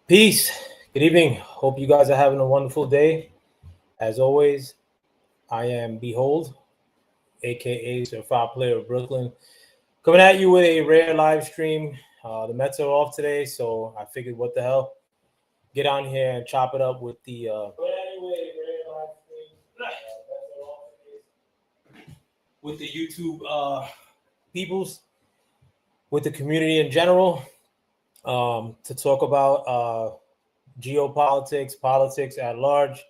Peace. Good evening. Hope you guys are having a wonderful day. As always, I am Behold, aka Certified Player of Brooklyn, coming at you with a rare live stream. The Mets are off today, so I figured, what the hell, get on here and chop it up with the. With the YouTube peoples, with the community in general, to talk about geopolitics, politics at large.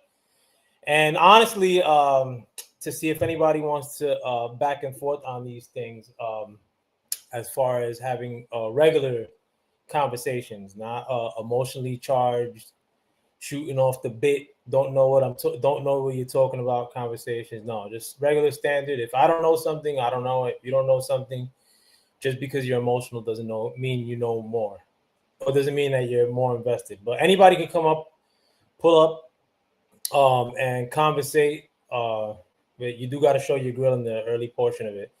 And honestly, to see if anybody wants to back and forth on these things, as far as having regular conversations, not emotionally charged, shooting off the bit. Don't know what you're talking about. Conversations, no, just regular standard. If I don't know something, I don't know it. If you don't know something, just because you're emotional doesn't mean you know more, or doesn't mean that you're more invested. But anybody can come up, pull up, and conversate. But you do got to show your grill in the early portion of it.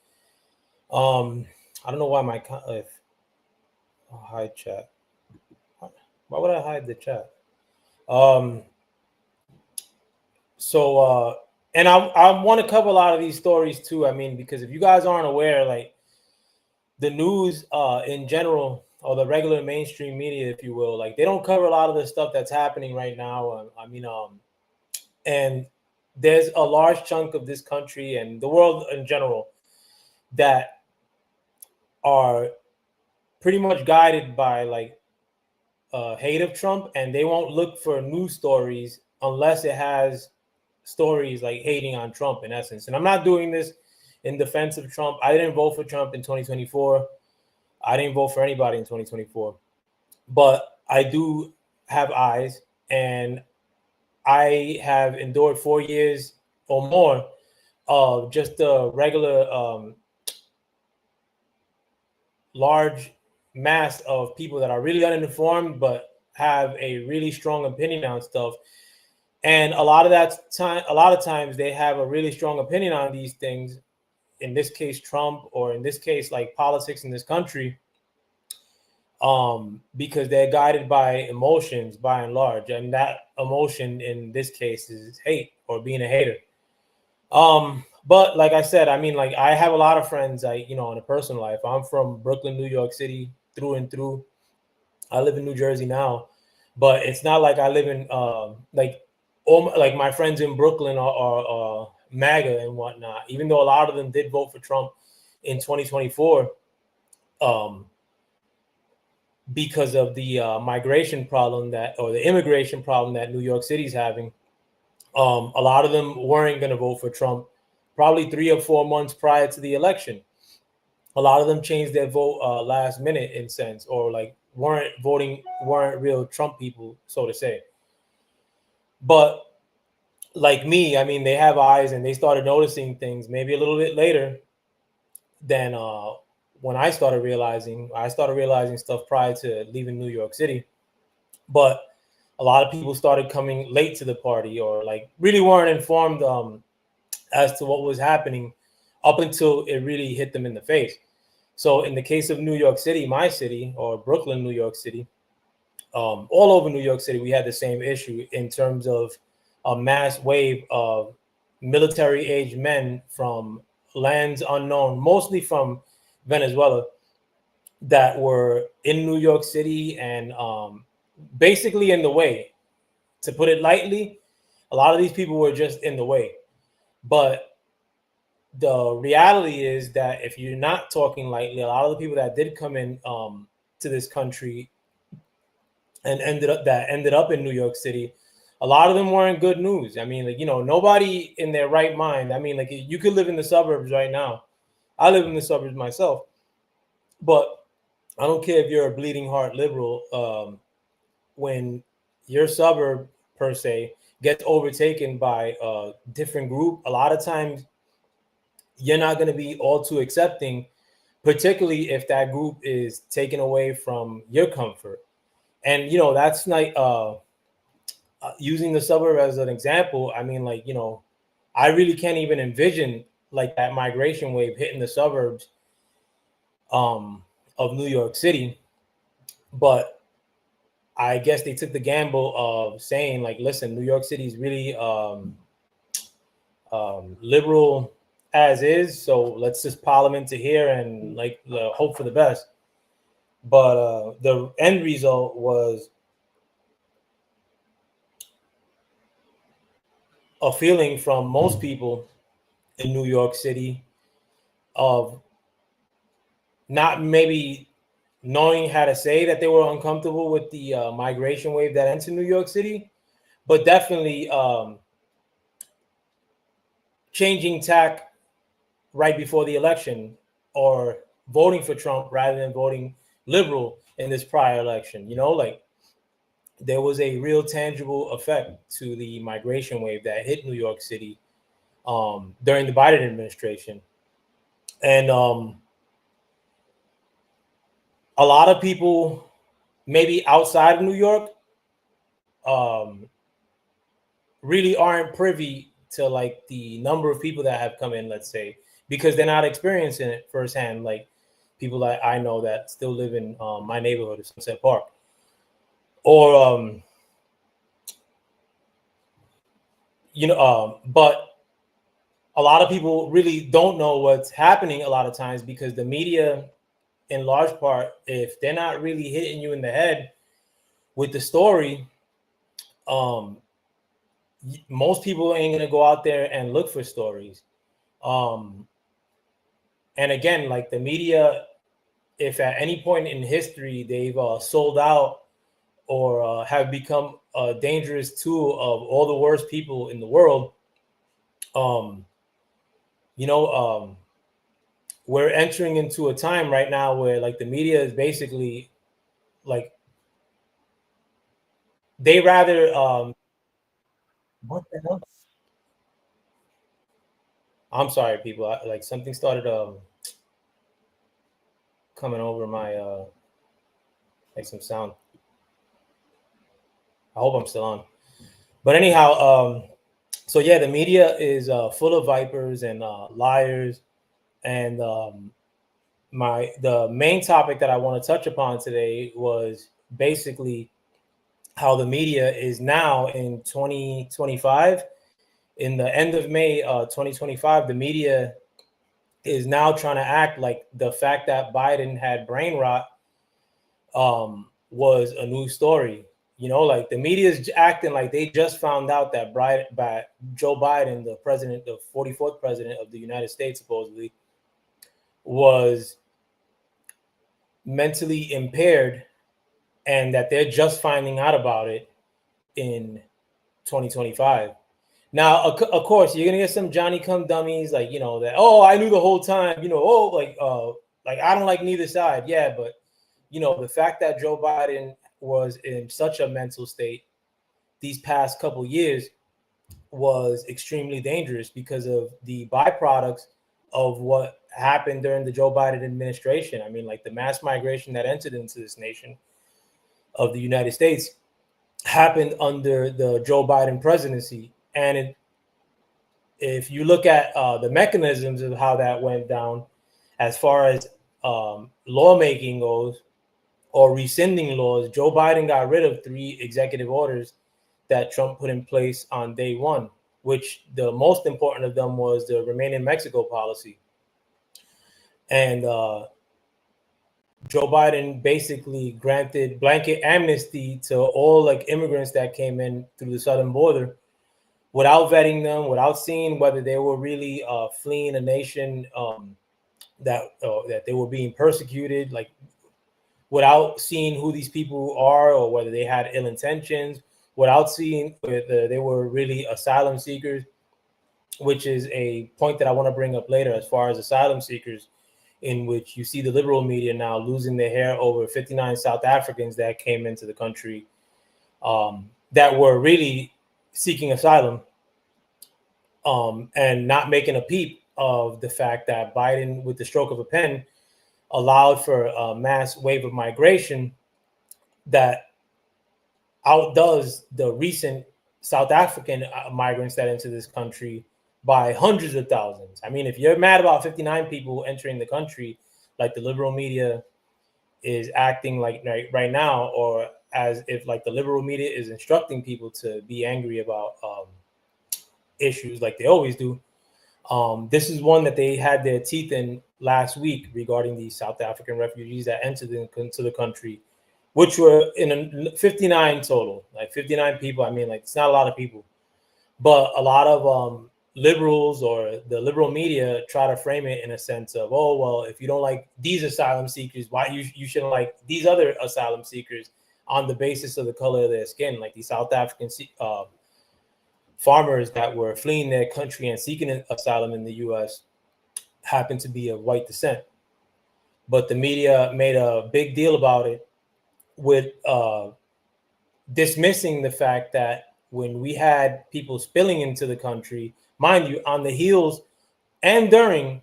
I don't know why if hide chat. Why would I hide the chat? Um, and I want to cover a lot of these stories too. I mean, because if you guys aren't aware, like the news in general, or the regular mainstream media, if you will, like they don't cover a lot of the stuff that's happening right now. And there's a large chunk of this country and the world in general that are pretty much guided by like hate of Trump, and they won't look for news stories unless it has stories like hating on Trump in essence. And I'm not doing this in defense of Trump. I didn't vote for Trump in 2024. I didn't vote for anybody in 2024. But I do have eyes, and I have endured 4 years or more of just the regular large mass of people that are really uninformed but have a really strong opinion on stuff. And a lot of times they have a really strong opinion on these things. In this case, Trump, or in this case, like politics in this country, because they're guided by emotions by and large, and that emotion in this case is hate or being a hater. But like I said, I mean, like I have a lot of friends, in a personal life. I'm from Brooklyn, New York City, through and through. I live in New Jersey now, but it's not like I live in like my friends in Brooklyn are MAGA and whatnot. Even though a lot of them did vote for Trump in 2024, because of the migration problem or the immigration problem that New York City's having. A lot of them weren't going to vote for Trump probably 3 or 4 months prior to the election. A lot of them changed their vote last minute in sense, or like weren't real Trump people, so to say. But like me, I mean, they have eyes and they started noticing things maybe a little bit later than when I started realizing. I started realizing stuff prior to leaving New York City. But a lot of people started coming late to the party, or like really weren't informed as to what was happening up until it really hit them in the face. So in the case of New York City, my city, or Brooklyn, New York City, all over New York City, we had the same issue in terms of a mass wave of military-age men from lands unknown, mostly from Venezuela, that were in New York City and basically in the way. To put it lightly, a lot of these people were just in the way. But the reality is that if you're not talking lightly, a lot of the people that did come in to this country and ended up in New York City, a lot of them weren't good news. I mean, like, nobody in their right mind. I mean, like, you could live in the suburbs right now. I live in the suburbs myself, but I don't care if you're a bleeding heart liberal. When your suburb per se gets overtaken by a different group, a lot of times you're not going to be all too accepting, particularly if that group is taken away from your comfort. And that's like using the suburb as an example. I mean, like, I really can't even envision like that migration wave hitting the suburbs of New York City. But I guess they took the gamble of saying, like, listen, New York City is really liberal as is, so let's just pile them into here and like hope for the best. But the end result was a feeling from most people in New York City of not maybe knowing how to say that they were uncomfortable with the migration wave that entered New York City, but definitely changing tack right before the election, or voting for Trump rather than voting liberal in this prior election. You know, like there was a real tangible effect to the migration wave that hit New York City during the Biden administration. And a lot of people, maybe outside of New York, um, really aren't privy to like the number of people that have come in, let's say, because they're not experiencing it firsthand. Like people that I know that still live in my neighborhood of Sunset Park, or but a lot of people really don't know what's happening a lot of times because the media, in large part, if they're not really hitting you in the head with the story, most people ain't gonna go out there and look for stories. And again, like the media, if at any point in history they've sold out or have become a dangerous tool of all the worst people in the world, um, you know, we're entering into a time right now where like the media is basically like they rather what the hell? I'm sorry, people. Like something started coming over my like some sound. I hope I'm still on. But anyhow, so yeah, the media is full of vipers and liars. And the main topic that I want to touch upon today was basically how the media is now in 2025, in the end of May 2025, the media is now trying to act like the fact that Biden had brain rot was a new story. You know, like the media is acting like they just found out that Joe Biden, the president, the 44th president of the United States, supposedly was mentally impaired, and that they're just finding out about it in 2025. Now, of course, you're gonna get some Johnny come dummies like, you know, that, oh, I knew the whole time, you know, oh, like I don't like neither side. Yeah, but you know, the fact that Joe Biden was in such a mental state these past couple years was extremely dangerous because of the byproducts of what happened during the Joe Biden administration. I mean, like the mass migration that entered into this nation of the United States happened under the Joe Biden presidency. And if you look at the mechanisms of how that went down, as far as lawmaking goes, or rescinding laws, Joe Biden got rid of 3 executive orders that Trump put in place on day one, which the most important of them was the Remain in Mexico policy. And Joe Biden basically granted blanket amnesty to all like immigrants that came in through the southern border without vetting them, without seeing whether they were really fleeing a nation that they were being persecuted, like without seeing who these people are or whether they had ill intentions, without seeing whether they were really asylum seekers, which is a point that I want to bring up later as far as asylum seekers, in which you see the liberal media now losing their hair over 59 South Africans that came into the country that were really seeking asylum, and not making a peep of the fact that Biden, with the stroke of a pen, allowed for a mass wave of migration that outdoes the recent South African migrants that entered this country by hundreds of thousands. I mean, if you're mad about 59 people entering the country, like the liberal media is acting like right now, or as if like the liberal media is instructing people to be angry about issues like they always do. This is one that they had their teeth in last week regarding the South African refugees that entered into the country, which were in 59 total, like 59 people. I mean, like it's not a lot of people, but a lot of liberals or the liberal media try to frame it in a sense of, oh, well, if you don't like these asylum seekers, why you shouldn't like these other asylum seekers on the basis of the color of their skin, like the South African farmers that were fleeing their country and seeking asylum in the U.S. happened to be of white descent. But the media made a big deal about it with dismissing the fact that when we had people spilling into the country, mind you, on the heels and during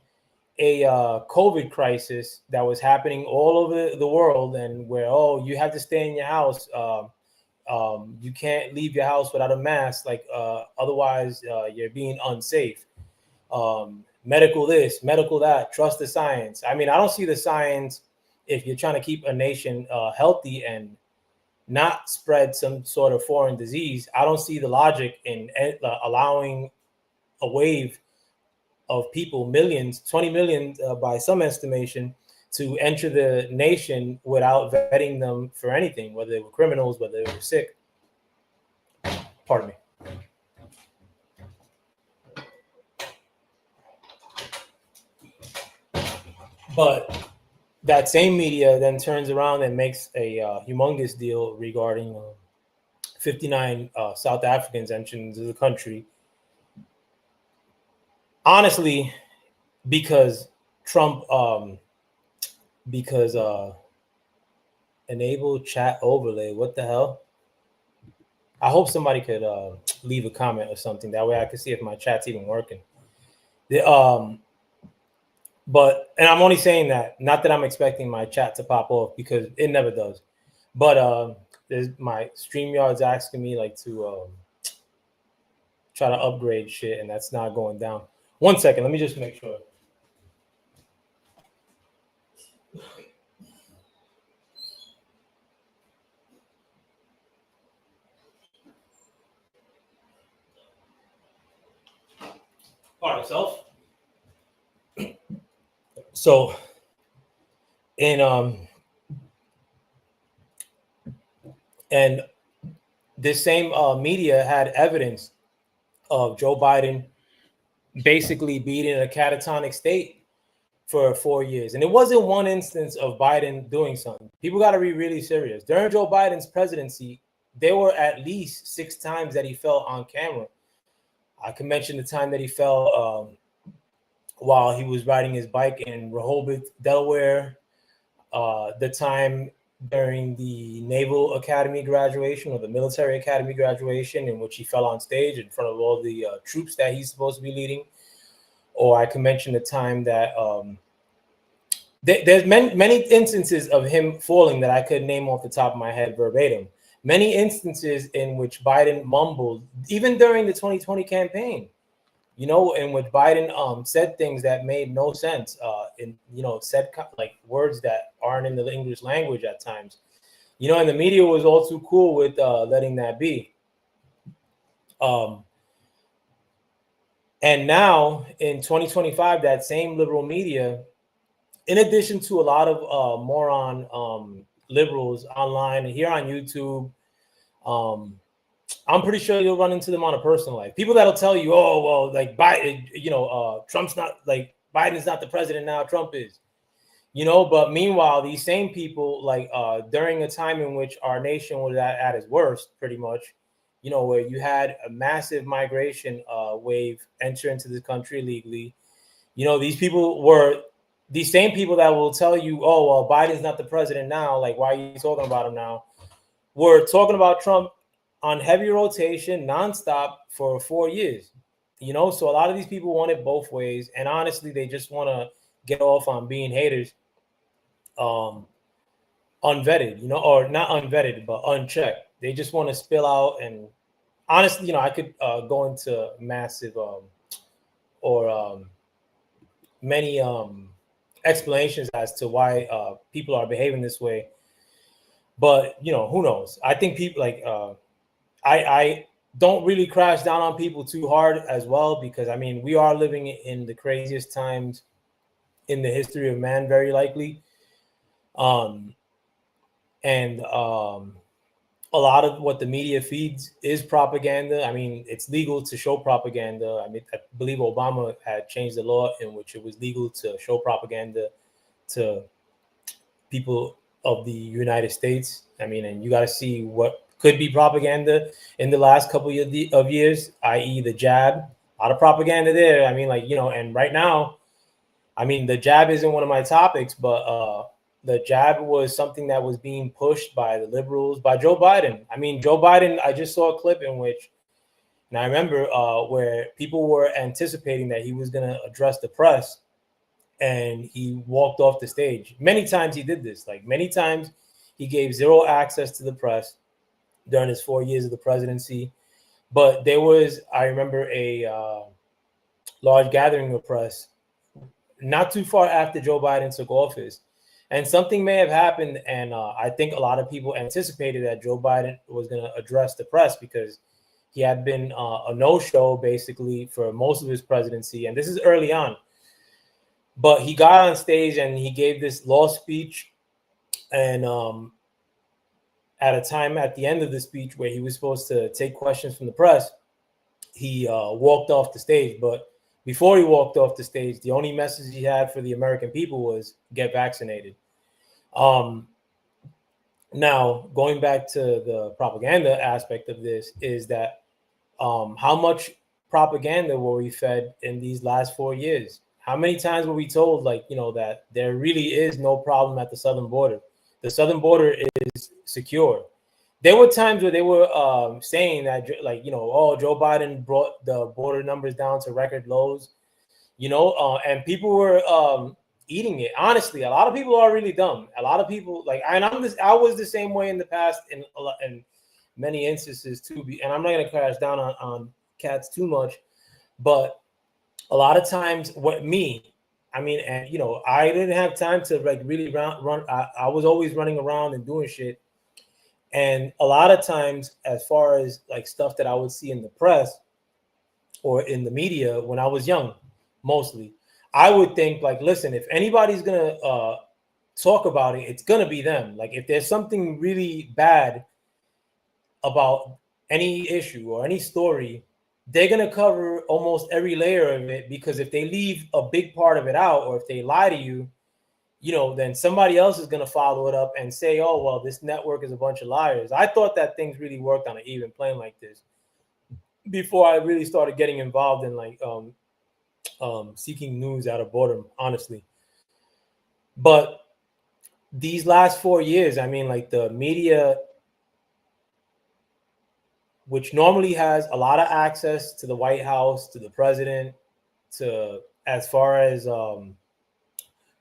a COVID crisis that was happening all over the world, and where, oh, you have to stay in your house. You can't leave your house without a mask, like otherwise you're being unsafe. Medical this, medical that, trust the science. I mean, I don't see the science if you're trying to keep a nation healthy and not spread some sort of foreign disease. I don't see the logic in allowing a wave of people, millions, 20 million by some estimation, to enter the nation without vetting them for anything, whether they were criminals, whether they were sick. Pardon me. But that same media then turns around and makes a humongous deal regarding 59 South Africans entering into the country. Honestly, because Trump, enable chat overlay. What the hell? I hope somebody could leave a comment or something. That way I can see if my chat's even working. But I'm only saying that, not that I'm expecting my chat to pop off, because it never does. But there's my StreamYard's asking me like to try to upgrade shit, and that's not going down. 1 second, let me just make sure. Pardon myself. So, and this same media had evidence of Joe Biden basically being in a catatonic state for 4 years. And it wasn't one instance of Biden doing something. People got to be really serious. During Joe Biden's presidency, there were at least 6 times that he fell on camera. I can mention the time that he fell while he was riding his bike in Rehoboth, Delaware. The time during the Naval Academy graduation or the Military Academy graduation, in which he fell on stage in front of all the troops that he's supposed to be leading. Or I can mention the time that there's many instances of him falling that I could name off the top of my head verbatim. Many instances in which Biden mumbled, even during the 2020 campaign, in which Biden said things that made no sense, said like words that aren't in the English language at times, and the media was all too cool with letting that be. And now in 2025, that same liberal media, in addition to a lot of moron liberals online and here on YouTube, I'm pretty sure you'll run into them on a personal life. People that'll tell you, oh, well, like Biden, Trump's not, like Biden's not the president now, Trump is, but meanwhile, these same people, like during a time in which our nation was at its worst, pretty much, where you had a massive migration wave enter into the country illegally, these same people that will tell you, oh, well, Biden's not the president now, like, why are you talking about him now? We're talking about Trump on heavy rotation, nonstop for 4 years, So a lot of these people want it both ways, and honestly, they just want to get off on being haters, unvetted, or not unvetted, but unchecked. They just want to spill out, and honestly, I could go into massive many explanations as to why people are behaving this way. But who knows? I think people like I don't really crash down on people too hard as well, because I mean we are living in the craziest times in the history of man, very likely. And a lot of what the media feeds is propaganda. I mean, it's legal to show propaganda. I mean, I believe Obama had changed the law in which it was legal to show propaganda to people of the United States. I mean, and you got to see what could be propaganda in the last couple of years, i.e. the jab. A lot of propaganda there. I mean, like, and right now, I mean, the jab isn't one of my topics, but the jab was something that was being pushed by the liberals, by Joe Biden. I mean, Joe Biden, I just saw a clip in which, and I remember where people were anticipating that he was going to address the press, and he walked off the stage. Many times he did this. Like, many times he gave zero access to the press during his 4 years of the presidency. But there was, I remember, a large gathering of press not too far after Joe Biden took office. And something may have happened, and I think a lot of people anticipated that Joe Biden was going to address the press, because he had been a no-show basically for most of his presidency, and this is early on. But he got on stage and he gave this law speech, and at a time at the end of the speech where he was supposed to take questions from the press, he walked off the stage. But before he walked off the stage, the only message he had for the American people was get vaccinated. Now, going back to the propaganda aspect of this, is that how much propaganda were we fed in these last 4 years? How many times were we told, like, that there really is no problem at the southern border? The southern border is secure. There were times where they were saying that, like, oh, Joe Biden brought the border numbers down to record lows, and people were eating it. Honestly, a lot of people are really dumb. A lot of people, like, and I was the same way in the past in many instances too. And I'm not going to crash down on cats too much, but a lot of times I didn't have time to like really run. I was always running around and doing shit. And a lot of times, as far as like stuff that I would see in the press or in the media when I was young, mostly, I would think like, listen, if anybody's going to talk about it, it's going to be them. Like, if there's something really bad about any issue or any story, they're going to cover almost every layer of it, because if they leave a big part of it out, or if they lie to you, then somebody else is going to follow it up and say, oh, well, this network is a bunch of liars. I thought that things really worked on an even plane like this before I really started getting involved in like seeking news out of boredom, honestly. But these last 4 years, I mean, like, the media, which normally has a lot of access to the White House, to the president, to as far as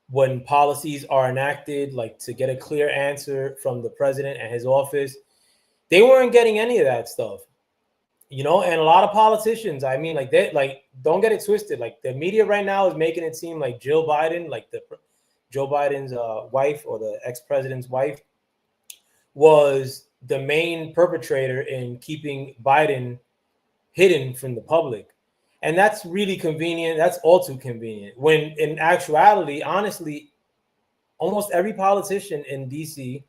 when policies are enacted, like to get a clear answer from the president and his office, they weren't getting any of that stuff, and a lot of politicians, I mean, like, they, like, don't get it twisted. Like, the media right now is making it seem like Jill Biden, like Joe Biden's wife, or the ex-president's wife, was the main perpetrator in keeping Biden hidden from the public. And that's really convenient. That's all too convenient. When in actuality, honestly, almost every politician in DC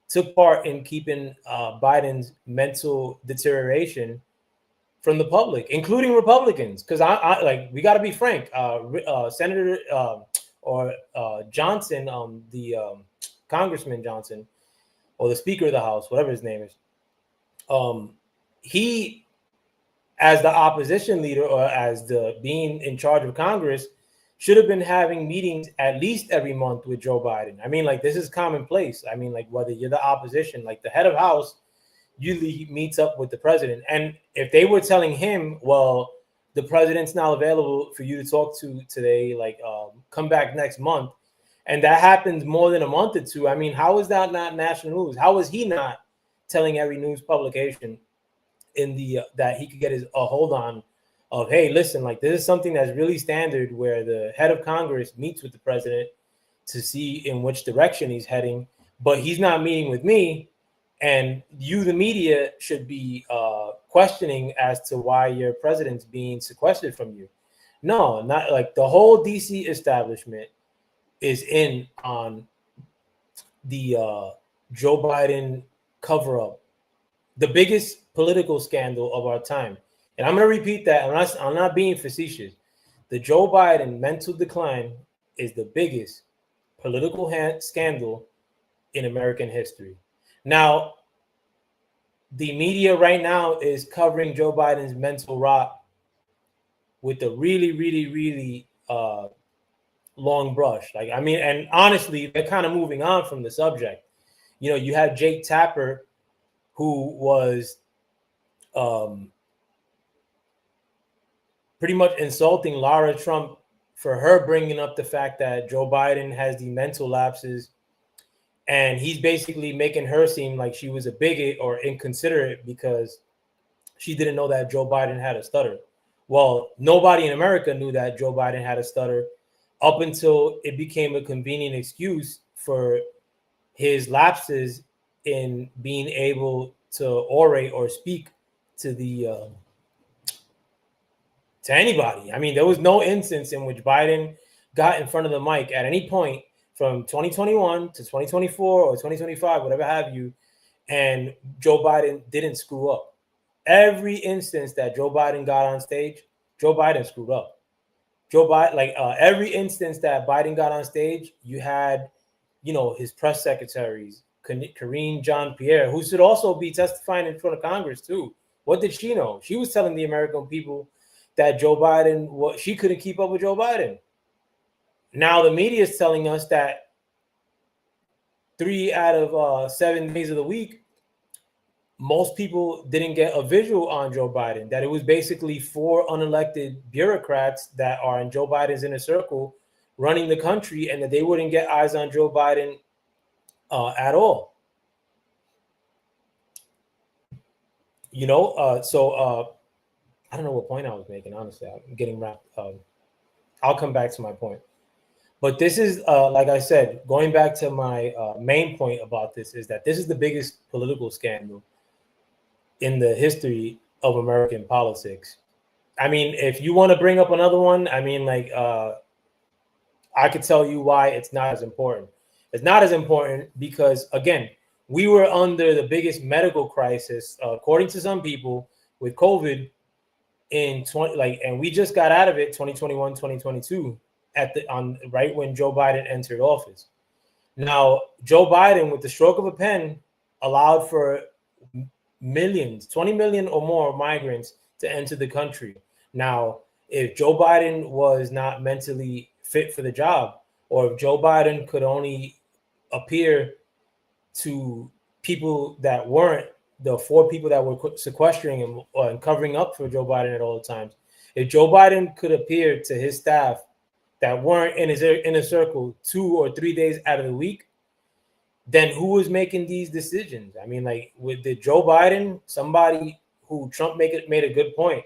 took part in keeping Biden's mental deterioration from the public, including Republicans. Because I like, we got to be frank. Senator Johnson, the Congressman Johnson, or the Speaker of the House, whatever his name is, he, as the opposition leader, or as the being in charge of Congress, should have been having meetings at least every month with Joe Biden. I mean, like, this is commonplace. I mean, like, whether you're the opposition, like the head of House usually meets up with the president. And if they were telling him, well, the president's not available for you to talk to today, like, come back next month, and that happens more than a month or two, I mean, how is that not national news? How is he not telling every news publication in the that he could get a hold on of, hey, listen, like, this is something that's really standard, where the head of Congress meets with the president to see in which direction he's heading but he's not meeting with me. And you, the media, should be questioning as to why your president's being sequestered from you. No, not like the whole DC establishment is in on the Joe Biden cover up, the biggest political scandal of our time. And I'm going to repeat that. I'm not being facetious. The Joe Biden mental decline is the biggest political scandal in American history. Now, the media right now is covering Joe Biden's mental rot with a really, really, really long brush. Like, I mean, and honestly, they're kind of moving on from the subject. You know, you have Jake Tapper, who was pretty much insulting Lara Trump for her bringing up the fact that Joe Biden has the mental lapses. And he's basically making her seem like she was a bigot or inconsiderate because she didn't know that Joe Biden had a stutter. Well, nobody in America knew that Joe Biden had a stutter up until it became a convenient excuse for his lapses in being able to orate or speak to the to anybody. I mean, there was no instance in which Biden got in front of the mic at any point from 2021 to 2024 or 2025, whatever have you, and Joe Biden didn't screw up. Every instance that Joe Biden got on stage, Joe Biden screwed up. Joe Biden, like every instance that Biden got on stage, you had, you know, his press secretaries, Karine Jean-Pierre, who should also be testifying in front of Congress too. What did she know? She was telling the American people that Joe Biden, she couldn't keep up with Joe Biden. Now the media is telling us that 3 out of 7 days of the week, most people didn't get a visual on Joe Biden, that it was basically 4 unelected bureaucrats that are in Joe Biden's inner circle running the country, and that they wouldn't get eyes on Joe Biden at all. You know, so I don't know what point I was making, honestly. I'm getting wrapped. I'll come back to my point. But this is, like I said, going back to my main point about this, is that this is the biggest political scandal in the history of American politics. I mean, if you want to bring up another one, I mean, like, I could tell you why it's not as important. It's not as important because, again, we were under the biggest medical crisis, according to some people, with COVID in and we just got out of it 2021, 2022 right when Joe Biden entered office. Now, Joe Biden, with the stroke of a pen, allowed for millions, 20 million or more migrants to enter the country. Now, if Joe Biden was not mentally fit for the job, or if Joe Biden could only appear to people that weren't the 4 people that were sequestering him and covering up for Joe Biden at all times, if Joe Biden could appear to his staff that weren't in his inner circle 2 or 3 days out of the week, then who was making these decisions? I mean, like, with the Joe Biden, somebody who Trump made a good point.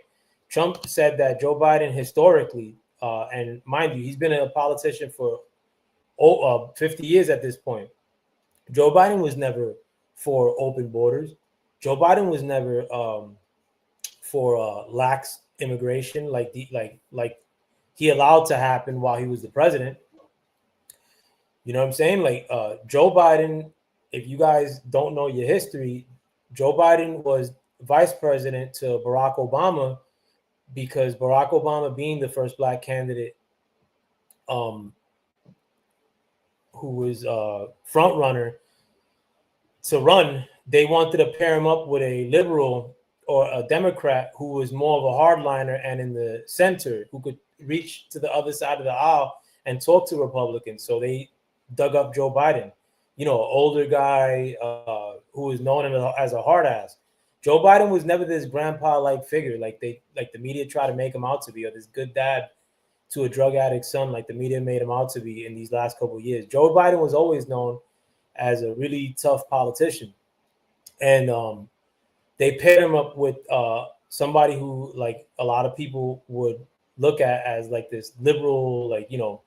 Trump said that Joe Biden historically, and mind you, he's been a politician for 50 years at this point. Joe Biden was never for open borders. Joe Biden was never for lax immigration like he allowed to happen while he was the president. You know what I'm saying? Like, Joe Biden, if you guys don't know your history, Joe Biden was vice president to Barack Obama because Barack Obama, being the first black candidate who was front runner to run, they wanted to pair him up with a liberal or a Democrat who was more of a hardliner and in the center, who could reach to the other side of the aisle and talk to Republicans. So they dug up Joe Biden, you know, an older guy who was known as a hard ass. Joe Biden was never this grandpa-like figure like the media tried to make him out to be, or this good dad to a drug addict's son like the media made him out to be in these last couple of years. Joe Biden was always known as a really tough politician. And they paired him up with somebody who, like, a lot of people would look at as like this liberal, like, you know,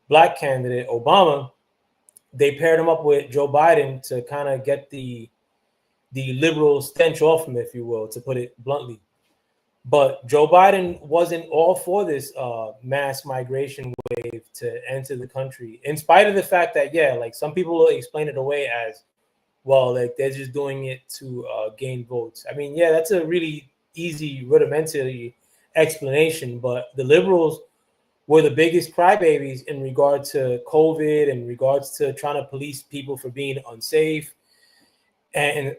black candidate, Obama, they paired him up with Joe Biden to kind of get the liberal stench off him, if you will, to put it bluntly. But Joe Biden wasn't all for this mass migration wave to enter the country, in spite of the fact that, yeah, like some people will explain it away as, well, like they're just doing it to gain votes. I mean, yeah, that's a really easy, rudimentary explanation, but the liberals were the biggest crybabies in regard to COVID, in regards to trying to police people for being unsafe, and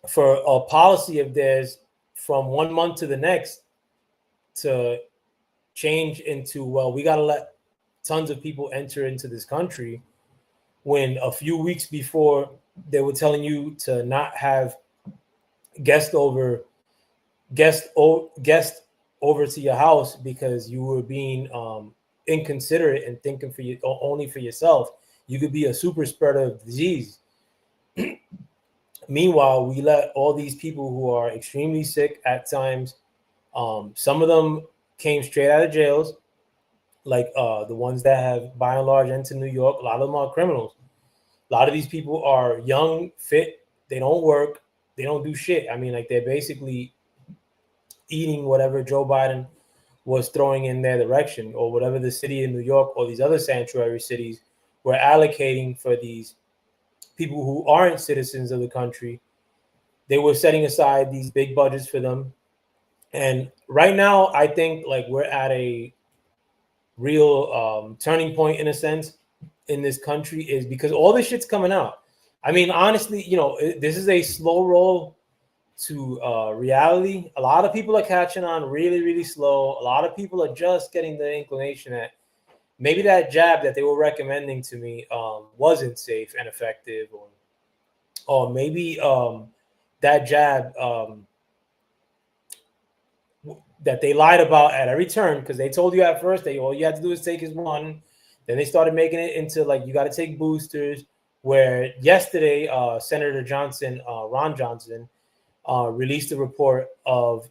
for a policy of theirs from 1 month to the next to change into, well, we got to let tons of people enter into this country, when a few weeks before they were telling you to not have guests over to your house because you were being inconsiderate and thinking for you only for yourself. You could be a super spreader of disease. Meanwhile, we let all these people who are extremely sick at times, some of them came straight out of jails, like the ones that have by and large entered New York. A lot of them are criminals. A lot of these people are young, fit, they don't work, they don't do shit. I mean, like, they're basically eating whatever Joe Biden was throwing in their direction, or whatever the city of New York or these other sanctuary cities were allocating for these people who aren't citizens of the country. They were setting aside these big budgets for them. And right now, I think like we're at a real turning point, in a sense, in this country, is because all this shit's coming out. I mean, honestly, this is a slow roll to reality. A lot of people are catching on really, really slow. A lot of people are just getting the inclination that maybe that jab that they were recommending to me wasn't safe and effective, or maybe that jab that they lied about at every turn, because they told you at first that all you had to do is take is one. Then they started making it into like you got to take boosters. Where yesterday, Senator Johnson, Ron Johnson, released a report of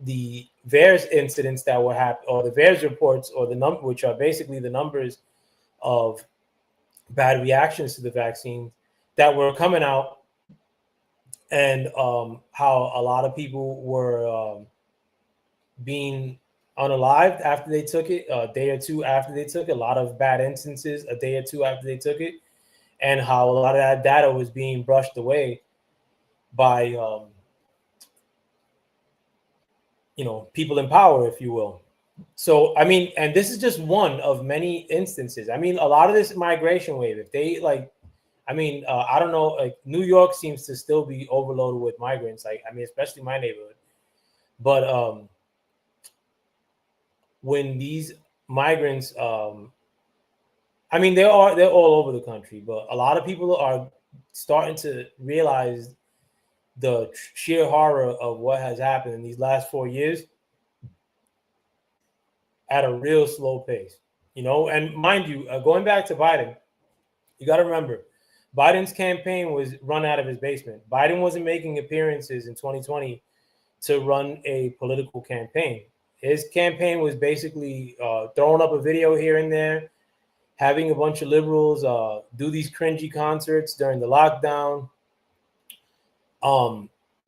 the VAERS incidents that were happening, or the VAERS reports, or the number, which are basically the numbers of bad reactions to the vaccine that were coming out, and how a lot of people were being unalived after they took it, a day or two after they took it. A lot of bad instances a day or two after they took it, and how a lot of that data was being brushed away by people in power, if you will. So, I mean, and this is just one of many instances. I mean, a lot of this migration wave, if they I don't know, like New York seems to still be overloaded with migrants. Like, I mean, especially my neighborhood. But when these migrants, I mean, they're all over the country, but a lot of people are starting to realize the sheer horror of what has happened in these last 4 years at a real slow pace, and mind you, going back to Biden, you got to remember, Biden's campaign was run out of his basement. Biden wasn't making appearances in 2020 to run a political campaign. His campaign was basically throwing up a video here and there, having a bunch of liberals do these cringy concerts during the lockdown.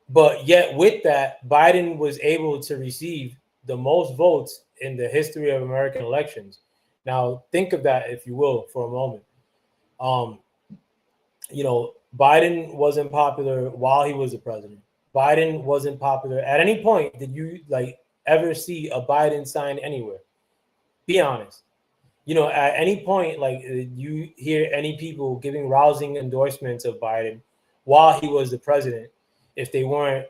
But yet with that, Biden was able to receive the most votes in the history of American elections. Now, think of that, if you will, for a moment. Biden wasn't popular while he was the president. Biden wasn't popular at any point. Did you ever see a Biden sign anywhere? Be honest. At any point, you hear any people giving rousing endorsements of Biden while he was the president, if they weren't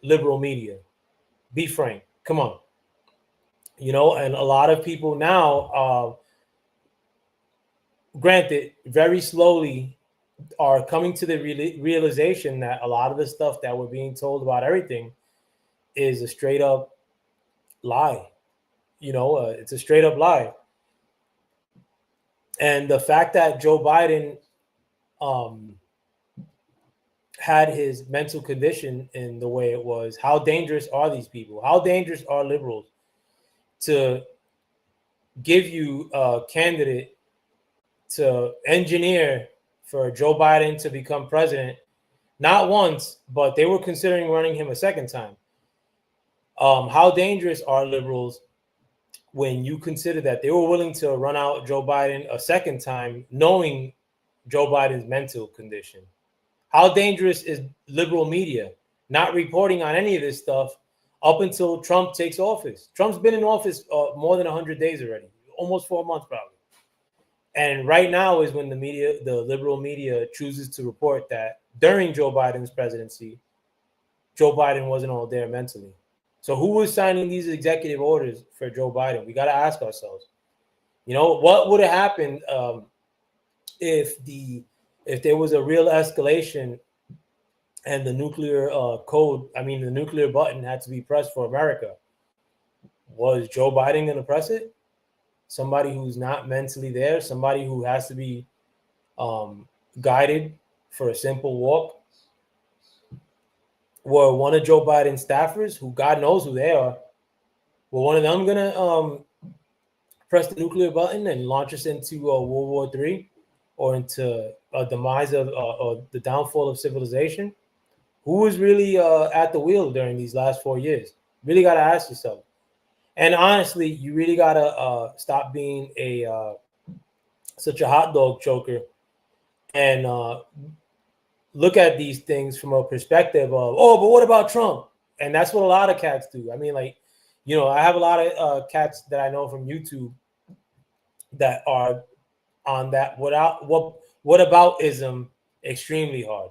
liberal media? Be frank. Come on. And a lot of people now, granted, very slowly, are coming to the realization that a lot of the stuff that we're being told about everything is a straight up lie. It's a straight up lie. And the fact that Joe Biden had his mental condition in the way it was, how dangerous are these people? How dangerous are liberals to give you a candidate to engineer for Joe Biden to become president, not once, but they were considering running him a second time. How dangerous are liberals when you consider that they were willing to run out Joe Biden a second time, knowing Joe Biden's mental condition? How dangerous is liberal media not reporting on any of this stuff up until Trump takes office? Trump's been in office more than 100 days already, almost 4 months probably. And right now is when the liberal media chooses to report that during Joe Biden's presidency, Joe Biden wasn't all there mentally. So who was signing these executive orders for Joe Biden? We got to ask ourselves, what would have happened if there was a real escalation and the nuclear the nuclear button had to be pressed for America? Was Joe Biden going to press it? Somebody who's not mentally there, somebody who has to be guided for a simple walk? Were one of Joe Biden's staffers, who God knows who they are, were one of them going to press the nuclear button and launch us into World War III or into a demise of the downfall of civilization? Who was really at the wheel during these last 4 years? Really got to ask yourself. And honestly, you really got to stop being such a hot dog choker and look at these things from a perspective of, but what about Trump? And that's what a lot of cats do. I mean, I have a lot of cats that I know from YouTube that are on that whataboutism extremely hard.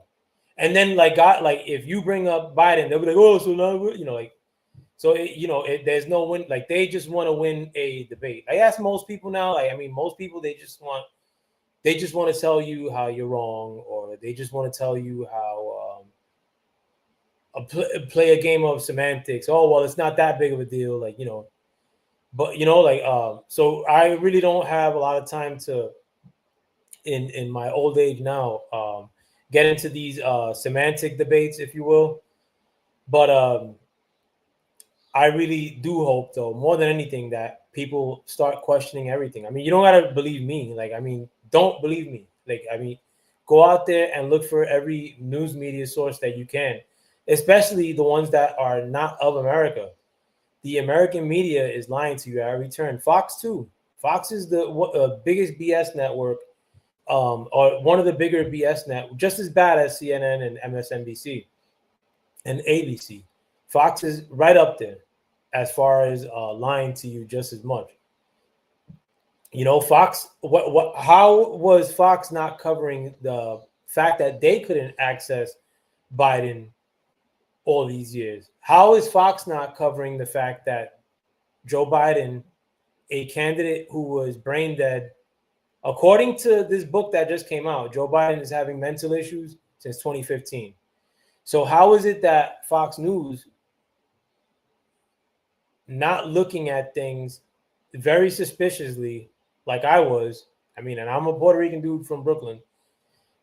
And then if you bring up Biden, they'll be like, oh, so now there's no win. Like, they just want to win a debate. I ask most people now, most people, they just want to tell you how you're wrong, or they just want to tell you how play a game of semantics. Oh, well, it's not that big of a deal. So I really don't have a lot of time to, in my old age now, get into these semantic debates, if you will. But I really do hope, though, more than anything, that people start questioning everything. I mean, you don't got to believe me. Don't believe me. Go out there and look for every news media source that you can, especially the ones that are not of America. The American media is lying to you at every turn. Fox, too. Fox is the biggest BS network, or one of the bigger BS networks, just as bad as CNN and MSNBC and ABC. Fox is right up there as far as lying to you just as much. Fox. How was Fox not covering the fact that they couldn't access Biden all these years? How is Fox not covering the fact that Joe Biden, a candidate who was brain dead, according to this book that just came out, Joe Biden is having mental issues since 2015. So how is it that Fox News not looking at things very suspiciously, like I was? And I'm a Puerto Rican dude from Brooklyn,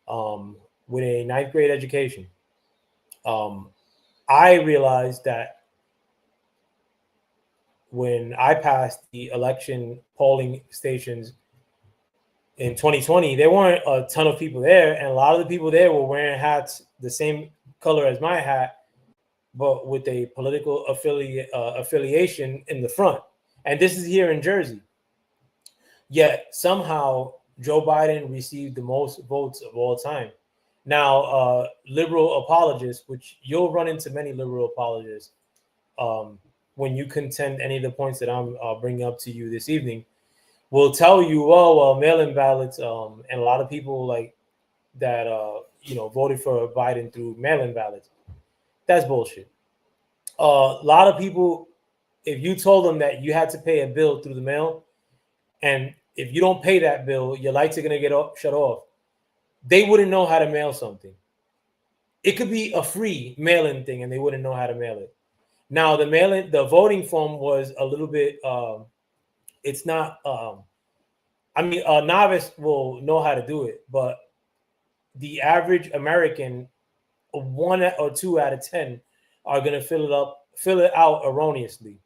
with a 9th grade education. I realized that when I passed the election polling stations in 2020, there weren't a ton of people there, and a lot of the people there were wearing hats the same color as my hat, but with a political affiliation in the front. And this is here in Jersey. Yet somehow Joe Biden received the most votes of all time. Now, liberal apologists, which you'll run into many liberal apologists when you contend any of the points that I'm bringing up to you this evening, will tell you, mail-in ballots, and a lot of people like that, voted for Biden through mail-in ballots. That's bullshit. A lot of people, if you told them that you had to pay a bill through the mail, and if you don't pay that bill, your lights are going to get shut off, they wouldn't know how to mail something. It could be a free mail-in thing, and they wouldn't know how to mail it. Now, the voting form was a little bit, it's not, a novice will know how to do it, but the average American, 1 or 2 out of 10 are going to fill it out erroneously.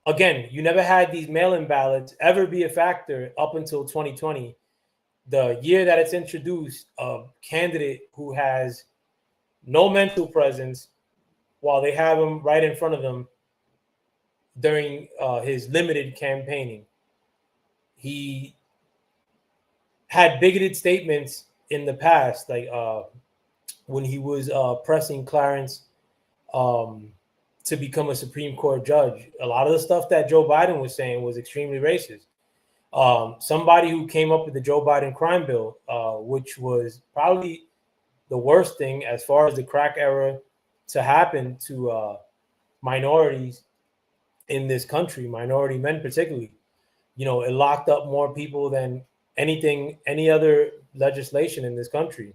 again, you never had these mail-in ballots ever be a factor up until 2020. The year that it's introduced, a candidate who has no mental presence while they have him right in front of them during his limited campaigning. He had bigoted statements in the past, like when he was pressing Clarence to become a Supreme Court judge. A lot of the stuff that Joe Biden was saying was extremely racist. Somebody who came up with the Joe Biden crime bill, which was probably the worst thing as far as the crack era to happen to minorities in this country, minority men particularly. You know, it locked up more people than any other legislation in this country.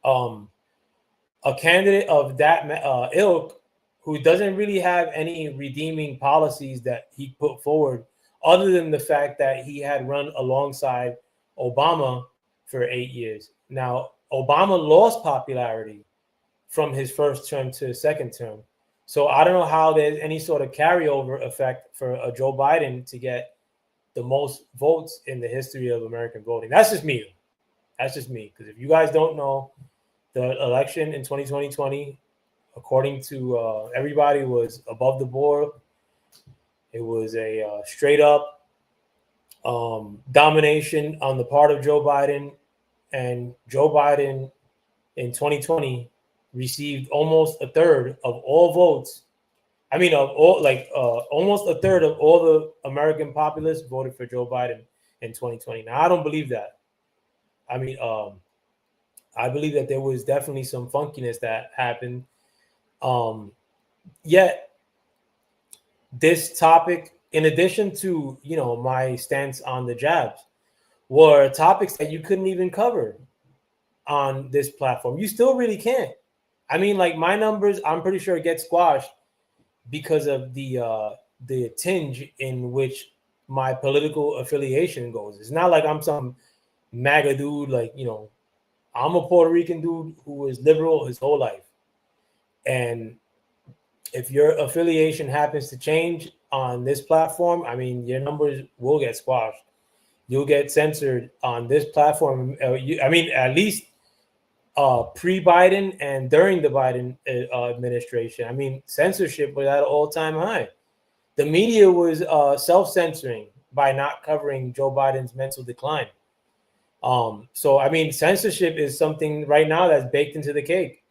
A candidate of that ilk who doesn't really have any redeeming policies that he put forward, other than the fact that he had run alongside Obama for 8 years. Now, Obama lost popularity from his first term to his second term. So I don't know how there's any sort of carryover effect for a Joe Biden to get the most votes in the history of American voting. That's just me. That's just me. Because if you guys don't know, the election in 2020, according to everybody, was above the board. It was a straight up domination on the part of Joe Biden. And Joe Biden in 2020 received almost a third of all votes. I mean, of all, like almost a third of all the American populace voted for Joe Biden in 2020. Now, I don't believe that. I mean, I believe that there was definitely some funkiness that happened. Yet, this topic, in addition to, you know, my stance on the jabs, were topics that you couldn't even cover on this platform. You still really can't. I mean, like my numbers, I'm pretty sure get squashed because of the tinge in which my political affiliation goes. It's not like I'm some MAGA dude, like, you know, I'm a Puerto Rican dude who was liberal his whole life. And if your affiliation happens to change on this platform, I mean, your numbers will get squashed. You'll get censored on this platform. I mean, at least pre-Biden and during the Biden administration. I mean, censorship was at an all-time high. The media was self-censoring by not covering Joe Biden's mental decline. So, I mean, censorship is something right now that's baked into the cake.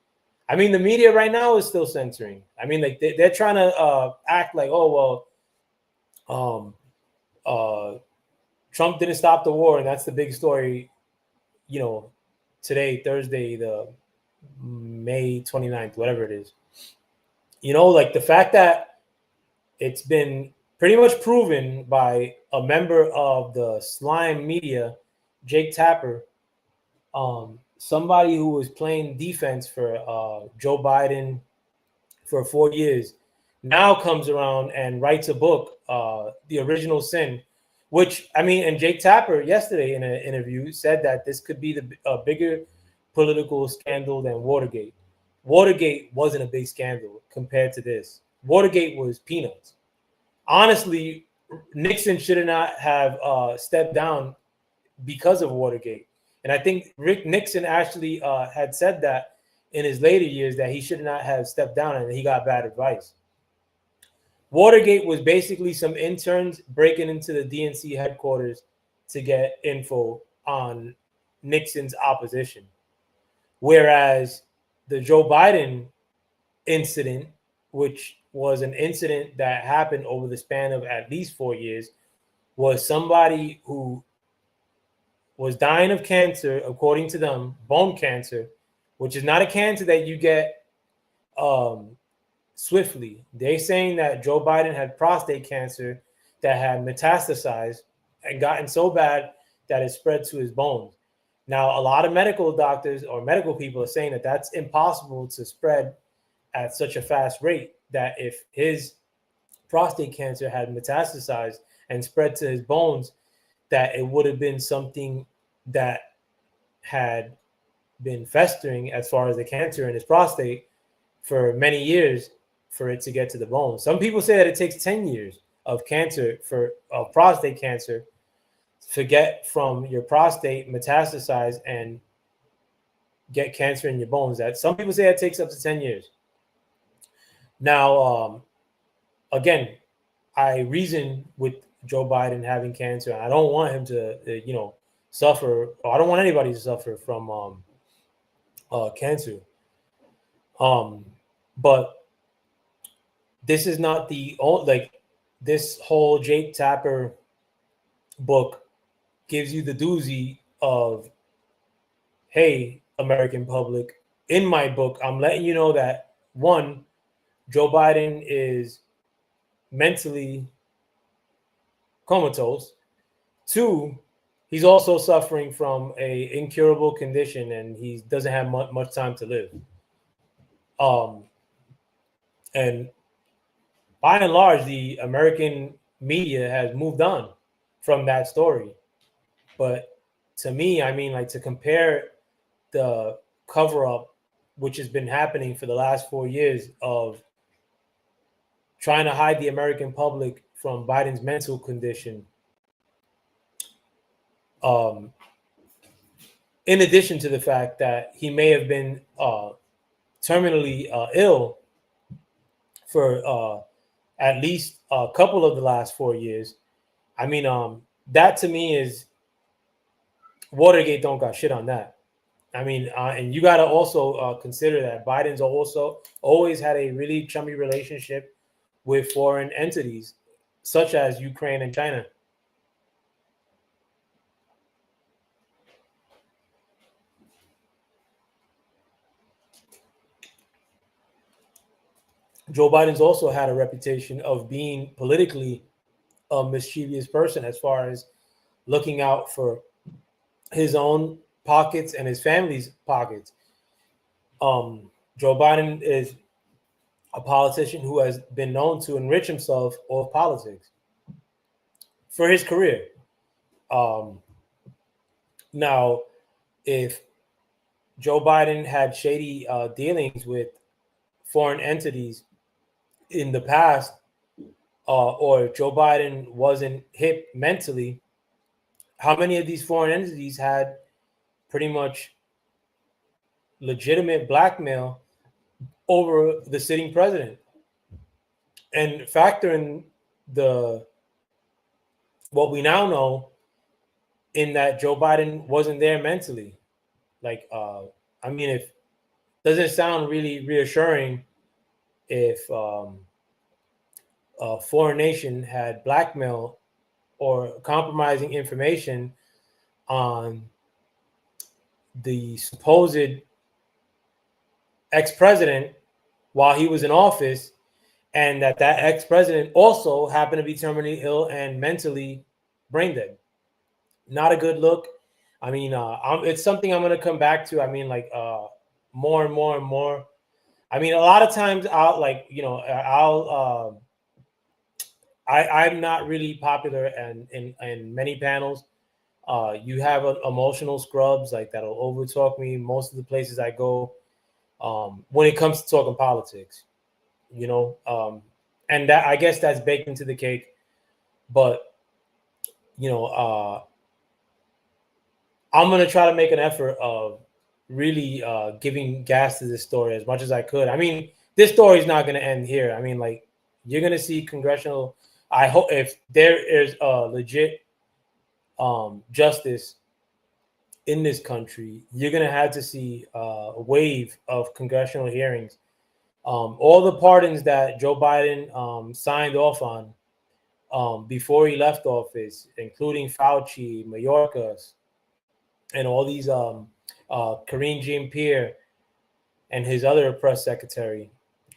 I mean, the media right now is still censoring. I mean, like they're trying to act like, oh, well, Trump didn't stop the war, and that's the big story, you know, today, Thursday, the May 29th, whatever it is. You know, like the fact that it's been pretty much proven by a member of the slime media, Jake Tapper, somebody who was playing defense for Joe Biden for 4 years, now comes around and writes a book, The Original Sin, which, I mean, and Jake Tapper yesterday in an interview said that this could be a bigger political scandal than Watergate. Watergate wasn't a big scandal compared to this. Watergate was peanuts. Honestly, Nixon should not have stepped down because of Watergate. And I think Rick Nixon actually had said that in his later years that he should not have stepped down and he got bad advice. Watergate was basically some interns breaking into the DNC headquarters to get info on Nixon's opposition. Whereas the Joe Biden incident, which was an incident that happened over the span of at least 4 years, was somebody who was dying of cancer, according to them, bone cancer, which is not a cancer that you get swiftly. They're saying that Joe Biden had prostate cancer that had metastasized and gotten so bad that it spread to his bones. Now, a lot of medical doctors or medical people are saying that that's impossible to spread at such a fast rate, that if his prostate cancer had metastasized and spread to his bones, that it would have been something that had been festering as far as the cancer in his prostate for many years for it to get to the bone. Some people say that it takes 10 years. of cancer for prostate cancer forget from your prostate metastasize and get cancer in your bones. That some people say it takes up to 10 years. Now, again, I reason with Joe Biden having cancer. I don't want him to, suffer. Or I don't want anybody to suffer from cancer. But this is not the only, this whole Jake Tapper book gives you the doozy of, hey, American public, in my book, I'm letting you know that, one, Joe Biden is mentally comatose. Two, he's also suffering from a incurable condition and he doesn't have much time to live. And by and large, the American media has moved on from that story. But to me, I mean, to compare the cover up, which has been happening for the last 4 years of trying to hide the American public from Biden's mental condition. In addition to the fact that he may have been terminally ill for at least a couple of the last 4 years. I mean, that to me is Watergate don't got shit on that. I mean, and you got to also consider that Biden's also always had a really chummy relationship with foreign entities, such as Ukraine and China. Joe Biden's also had a reputation of being politically a mischievous person as far as looking out for his own pockets and his family's pockets. Joe Biden is a politician who has been known to enrich himself off politics for his career. Now, if Joe Biden had shady dealings with foreign entities in the past, or Joe Biden wasn't hip mentally, how many of these foreign entities had pretty much legitimate blackmail over the sitting president? And factor in what we now know in that Joe Biden wasn't there mentally. I mean, if doesn't sound really reassuring if a foreign nation had blackmail or compromising information on the supposed ex-president while he was in office, and that ex-president also happened to be terminally ill and mentally brain dead. Not a good look. I mean, it's something I'm going to come back to. I mean, more and more and more. I mean, a lot of times I'm not really popular in many panels. You have emotional scrubs that'll overtalk me most of the places I go when it comes to talking politics, and that, I guess, that's baked into the cake. But I'm going to try to make an effort of really giving gas to this story as much as I could. I mean, this story is not going to end here. I mean, you're going to see congressional. I hope if there is a legit justice in this country, you're going to have to see a wave of congressional hearings. All the pardons that Joe Biden signed off on before he left office, including Fauci, Mayorkas, and all these Karine Jean-Pierre and his other press secretary,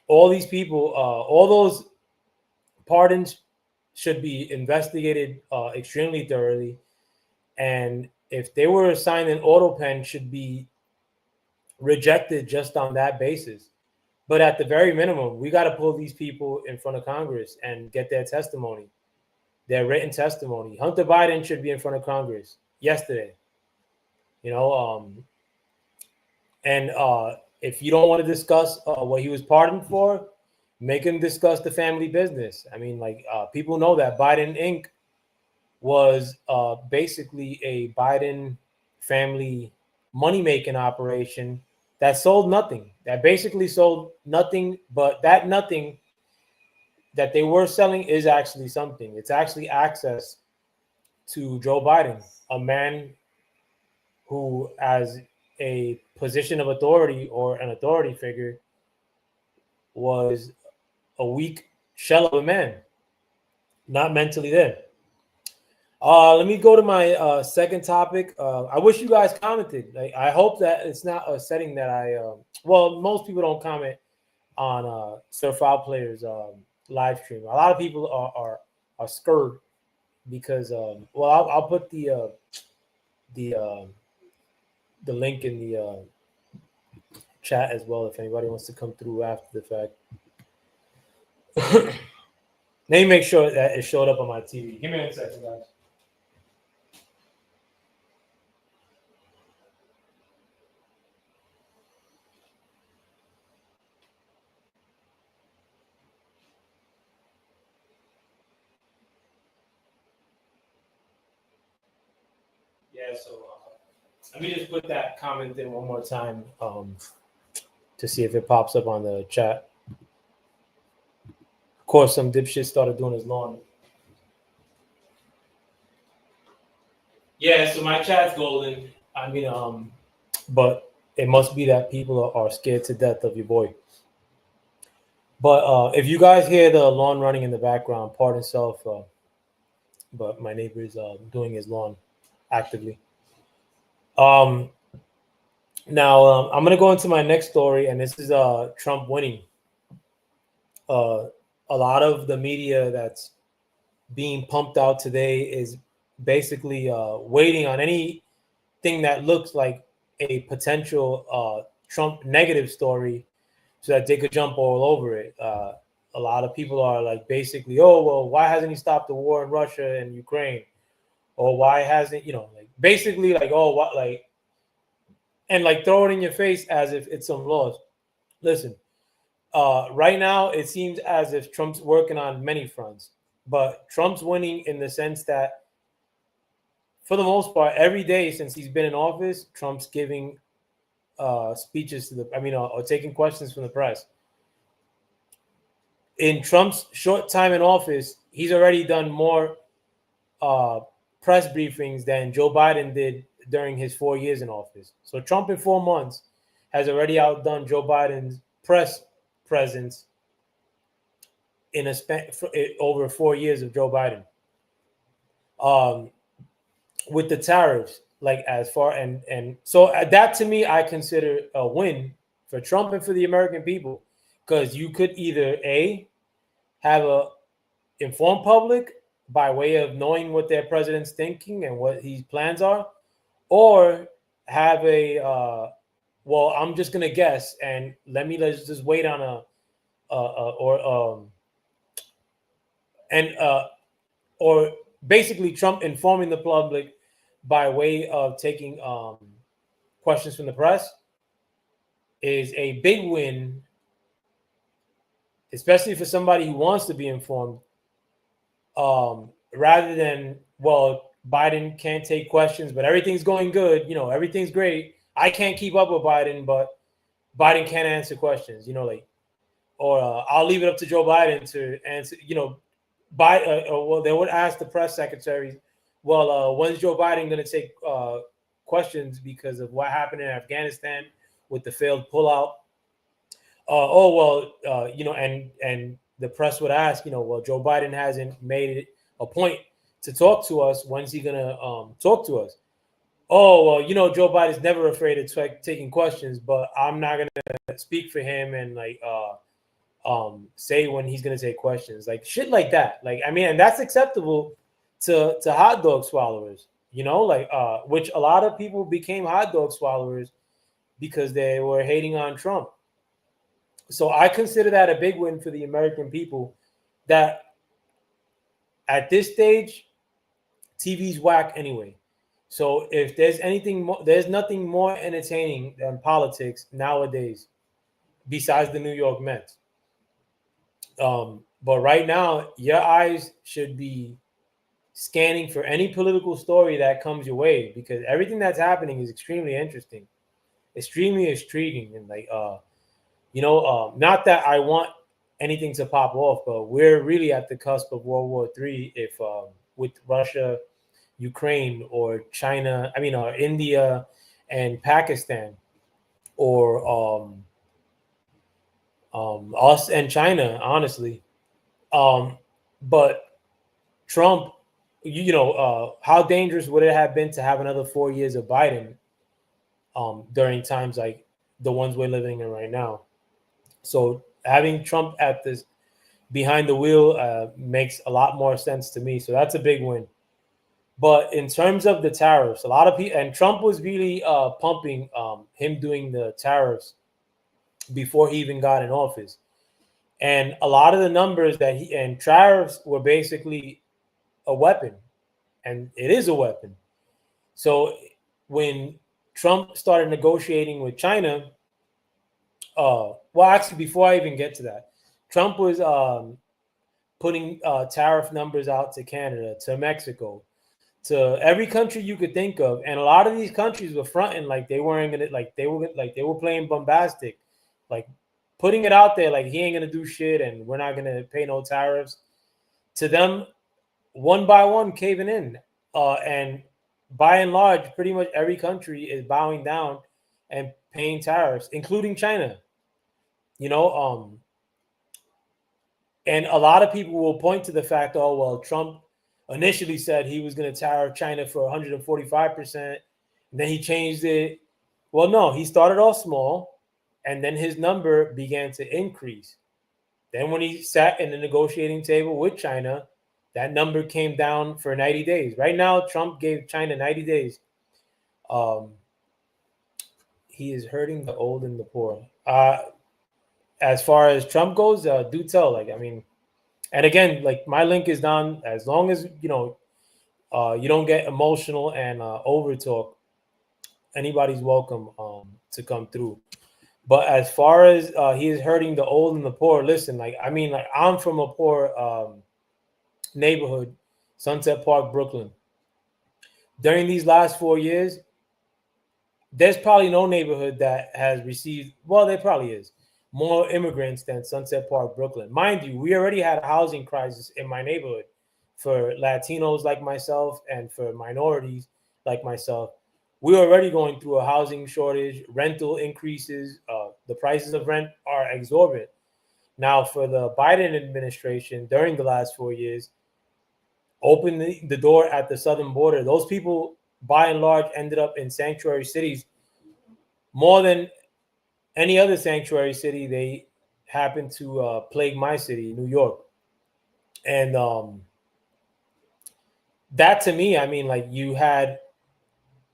all these people, all those pardons should be investigated extremely thoroughly. And if they were assigned an auto pen, should be rejected just on that basis. But at the very minimum, we got to pull these people in front of Congress and get their testimony, their written testimony. Hunter Biden should be in front of Congress yesterday. And if you don't want to discuss what he was pardoned for, Make him discuss the family business. I mean, like people know that Biden Inc. was basically a Biden family money making operation that sold nothing. That basically sold nothing, but that nothing that they were selling is actually something. It's actually access to Joe Biden, a man who, as a position of authority or an authority figure, was a weak shell of a man, not mentally there. Let me go to my second topic. I wish you guys commented. Like, I hope that it's not a setting that I. Well, most people don't comment on Sir Foul Players live stream. A lot of people are scared because well, I'll put the uh, the link in the chat as well if anybody wants to come through after the fact. Let me make sure that it showed up on my TV. Give me a second, guys. Yeah, so let me just put that comment in one more time to see if it pops up on the chat. Of course, some dipshit started doing his lawn. Yeah, so my chat's golden. I mean, but it must be that people are scared to death of your boy. But if you guys hear the lawn running in the background, pardon self, but my neighbor is doing his lawn actively. Now I'm gonna go into my next story, and this is Trump winning. A lot of the media that's being pumped out today is basically waiting on anything that looks like a potential Trump negative story so that they could jump all over it. A lot of people are like basically, oh, well, why hasn't he stopped the war in Russia and Ukraine? Or why hasn't, like basically like, oh, what, like, and like throw it in your face as if it's some laws. Listen, right now it seems as if Trump's working on many fronts, but Trump's winning in the sense that for the most part, every day since he's been in office, Trump's giving speeches to or taking questions from the press. In Trump's short time in office, he's already done more press briefings than Joe Biden did during his 4 years in office. So Trump in 4 months has already outdone Joe Biden's press presence in a span over 4 years of Joe Biden. With the tariffs, like as far and so that to me, I consider a win for Trump and for the American people, because you could either have a informed public by way of knowing what their president's thinking and what his plans are, or have a well, I'm just gonna guess and let's just wait on or basically Trump informing the public by way of taking questions from the press is a big win, especially for somebody who wants to be informed, rather than, well, Biden can't take questions, but everything's going good. Everything's great. I can't keep up with Biden, but Biden can't answer questions, or I'll leave it up to Joe Biden to answer, well, they would ask the press secretaries, well, when's Joe Biden going to take questions because of what happened in Afghanistan with the failed pullout? And the press would ask, well, Joe Biden hasn't made it a point to talk to us. When's he going to talk to us? Oh, well, Joe Biden's never afraid of taking questions, but I'm not going to speak for him and say when he's going to take questions, like shit like that. And that's acceptable to hot dog swallowers, which a lot of people became hot dog swallowers because they were hating on Trump. So I consider that a big win for the American people, that at this stage, TV's whack anyway. So if there's anything more, there's nothing more entertaining than politics nowadays besides the New York Mets. But right now, your eyes should be scanning for any political story that comes your way, because everything that's happening is extremely interesting, extremely intriguing, and not that I want anything to pop off, but we're really at the cusp of World War III. If with Russia, Ukraine, or China, or India and Pakistan, or us and China, honestly. Um, but Trump, how dangerous would it have been to have another 4 years of Biden during times like the ones we're living in right now? So having Trump at this behind the wheel makes a lot more sense to me. So that's a big win. But in terms of the tariffs, a lot of people, and Trump was really pumping him doing the tariffs before he even got in office. And a lot of the numbers that he and tariffs were basically a weapon, and it is a weapon. So when Trump started negotiating with China, well, actually, before I even get to that, Trump was putting tariff numbers out to Canada, to Mexico, to every country you could think of, and a lot of these countries were fronting like they weren't gonna, like they were playing bombastic, like putting it out there like he ain't gonna do shit and we're not gonna pay no tariffs. To them, one by one caving in, and by and large, pretty much every country is bowing down and paying tariffs, including China. You know, and a lot of people will point to the fact, oh, well, Trump initially said he was going to tariff China for 145%, and then he changed it. Well, no, he started off small, and then his number began to increase. Then when he sat in the negotiating table with China, that number came down for 90 days. Right now, Trump gave China 90 days. Um, he is hurting the old and the poor. As far as Trump goes, do tell. And again, like my link is down. As long as you don't get emotional and over talk, anybody's welcome to come through. But as far as he is hurting the old and the poor, listen, I'm from a poor neighborhood, Sunset Park, Brooklyn. During these last 4 years, there's probably no neighborhood that has received, well, there probably is, more immigrants than Sunset Park, Brooklyn. Mind you, we already had a housing crisis in my neighborhood for Latinos like myself and for minorities like myself. We're already going through a housing shortage, rental increases, the prices of rent are exorbitant. Now, for the Biden administration during the last 4 years, opened the door at the southern border. Those people, by and large, ended up in sanctuary cities more than any other sanctuary city. They happened to plague my city, New York. And that to me, like you had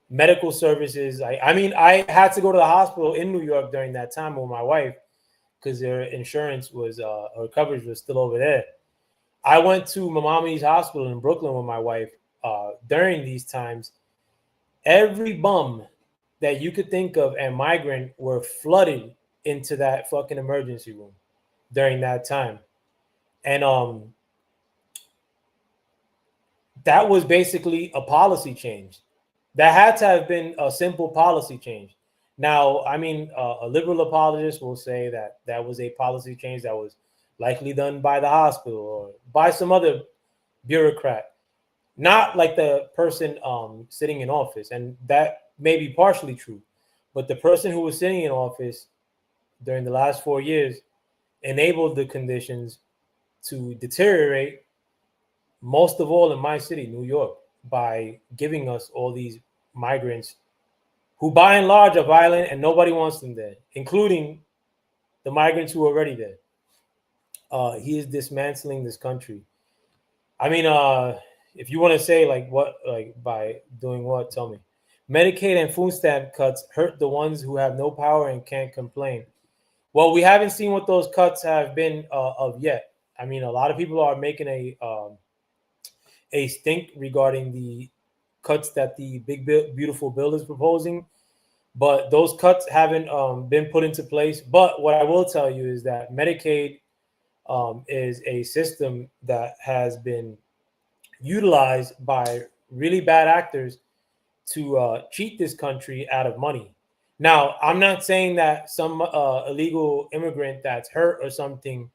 medical services. I had to go to the hospital in New York during that time with my wife because their insurance was, her coverage was still over there. I went to Mamami's hospital in Brooklyn with my wife during these times. Every bum that you could think of and migrant were flooded into that fucking emergency room during that time. And that was basically a policy change. That had to have been a simple policy change. Now, a liberal apologist will say that that was a policy change that was likely done by the hospital or by some other bureaucrat, not like the person sitting in office. And that may be partially true. But the person who was sitting in office during the last 4 years enabled the conditions to deteriorate, most of all in my city, New York, by giving us all these migrants who by and large are violent and nobody wants them there, including the migrants who are already there. He is dismantling this country. If you want to say by doing what, tell me. Medicaid and food stamp cuts hurt the ones who have no power and can't complain. Well, we haven't seen what those cuts have been of yet. A lot of people are making a stink regarding the cuts that the big beautiful bill is proposing, but those cuts haven't been put into place. But what I will tell you is that Medicaid is a system that has been utilized by really bad actors to cheat this country out of money. Now, I'm not saying that some illegal immigrant that's hurt or something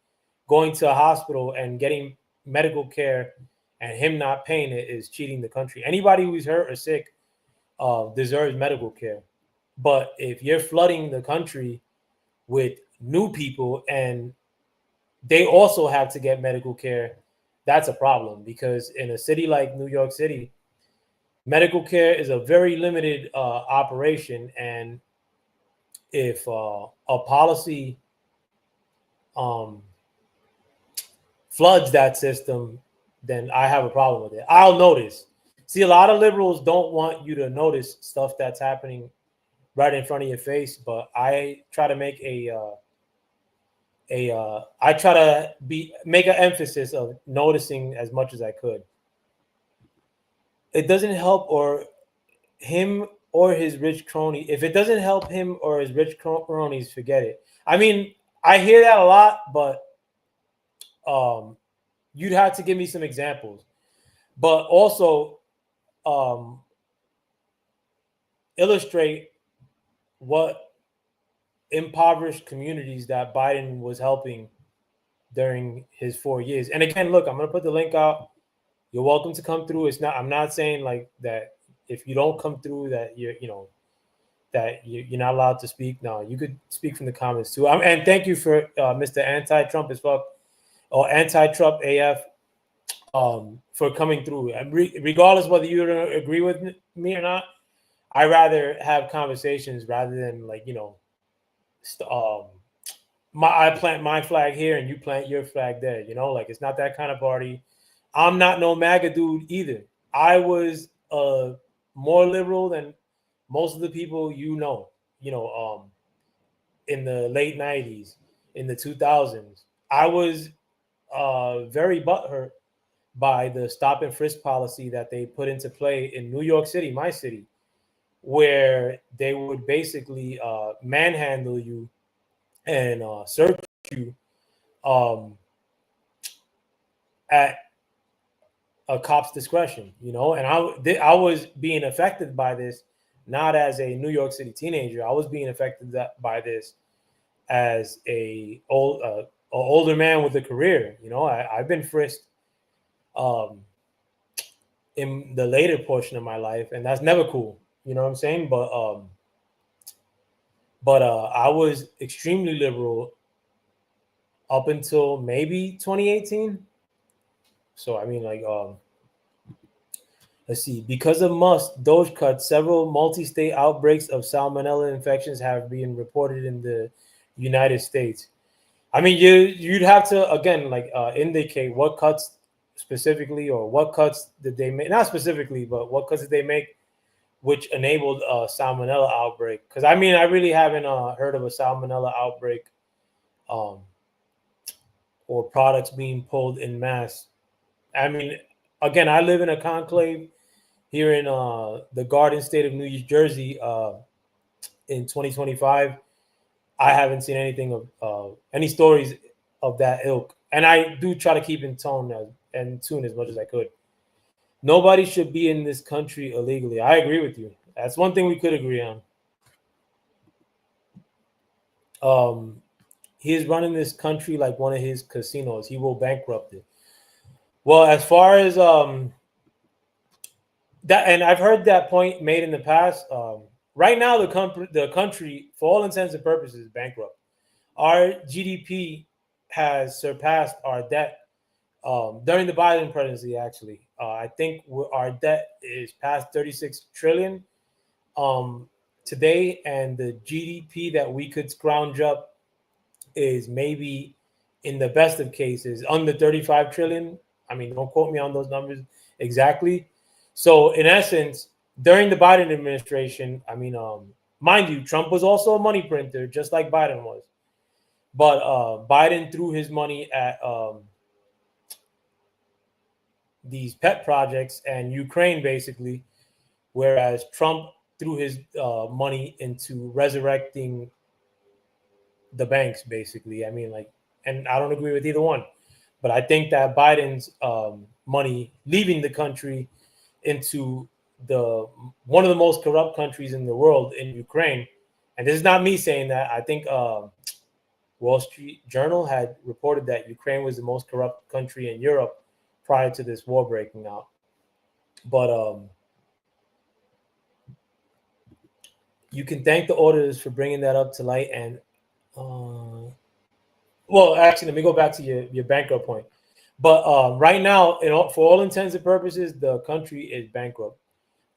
going to a hospital and getting medical care and him not paying it is cheating the country. Anybody who's hurt or sick deserves medical care. But if you're flooding the country with new people and they also have to get medical care, that's a problem, because in a city like New York City, medical care is a very limited operation. And if a policy um, floods that system, then I have a problem with it. I'll notice. See, a lot of liberals don't want you to notice stuff that's happening right in front of your face, but I try to make I try to make an emphasis of noticing as much as I could. It doesn't help or him or his rich crony. If it doesn't help him or his rich cronies, forget it. I mean, I hear that a lot, but you'd have to give me some examples. But also illustrate what impoverished communities that Biden was helping during his 4 years. And again, look, I'm going to put the link out. You're welcome to come through. I'm not saying like that if you don't come through that you're not allowed to speak. No, you could speak from the comments too. And thank you for Mr. Anti-Trump as well, or Anti-Trump AF, for coming through. Regardless whether you agree with me or not, I rather have conversations rather than I plant my flag here and you plant your flag there. Like it's not that kind of party. I'm not no MAGA dude either. I was more liberal than most of the people in the late 90s, in the 2000s. I was very butthurt by the stop and frisk policy that they put into play in New York City, my city, where they would basically manhandle you and search you at a cop's discretion, and I was being affected by this, not as a New York City teenager. I was being affected by this as a older man with a career. I've been frisked in the later portion of my life, and that's never cool. You know what I'm saying? But I was extremely liberal up until maybe 2018. So I mean, let's see. Because of Musk Doge cuts, several multi-state outbreaks of salmonella infections have been reported in the United States. I mean, you'd have to again indicate what cuts specifically, or what cuts did they make? Not specifically, but what cuts did they make which enabled a salmonella outbreak? Because I mean, I really haven't heard of a salmonella outbreak, or products being pulled in mass. I mean, again, I live in a conclave here in the Garden State of New Jersey in 2025. I haven't seen anything of any stories of that ilk, and I do try to keep in tune as much as I could. Nobody should be in this country illegally. I agree with you. That's one thing we could agree on. He is running this country like one of his casinos. He will bankrupt it. Well, as far as that, and I've heard that point made in the past. Right now, the country, for all intents and purposes, is bankrupt. Our GDP has surpassed our debt during the Biden presidency. Actually, I think our debt is past 36 trillion today, and the GDP that we could scrounge up is maybe, in the best of cases, under 35 trillion. I mean, don't quote me on those numbers exactly. So in essence, during the Biden administration, I mean, mind you, Trump was also a money printer, just like Biden was. But Biden threw his money at these pet projects and Ukraine, basically, whereas Trump threw his money into resurrecting the banks, basically. I mean, and I don't agree with either one. But I think that Biden's money leaving the country into the one of the most corrupt countries in the world, in Ukraine, and this is not me saying that. I think Wall Street Journal had reported that Ukraine was the most corrupt country in Europe prior to this war breaking out. But you can thank the auditors for bringing that up to light. And well, actually, let me go back to your bankrupt point. But right now, for all intents and purposes, the country is bankrupt.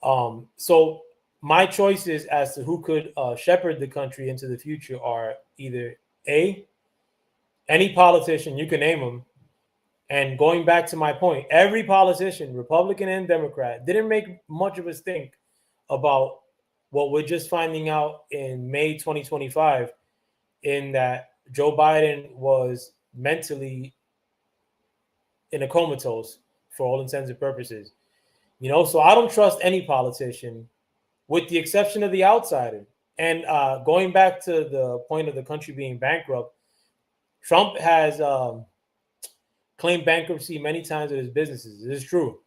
So my choices as to who could shepherd the country into the future are either any politician, you can name them. And going back to my point, every politician, Republican and Democrat, didn't make much of a stink about what we're just finding out in May 2025, in that Joe Biden was mentally in a comatose for all intents and purposes. So I don't trust any politician, with the exception of the outsider. And going back to the point of the country being bankrupt, Trump has claimed bankruptcy many times with his businesses. It is true.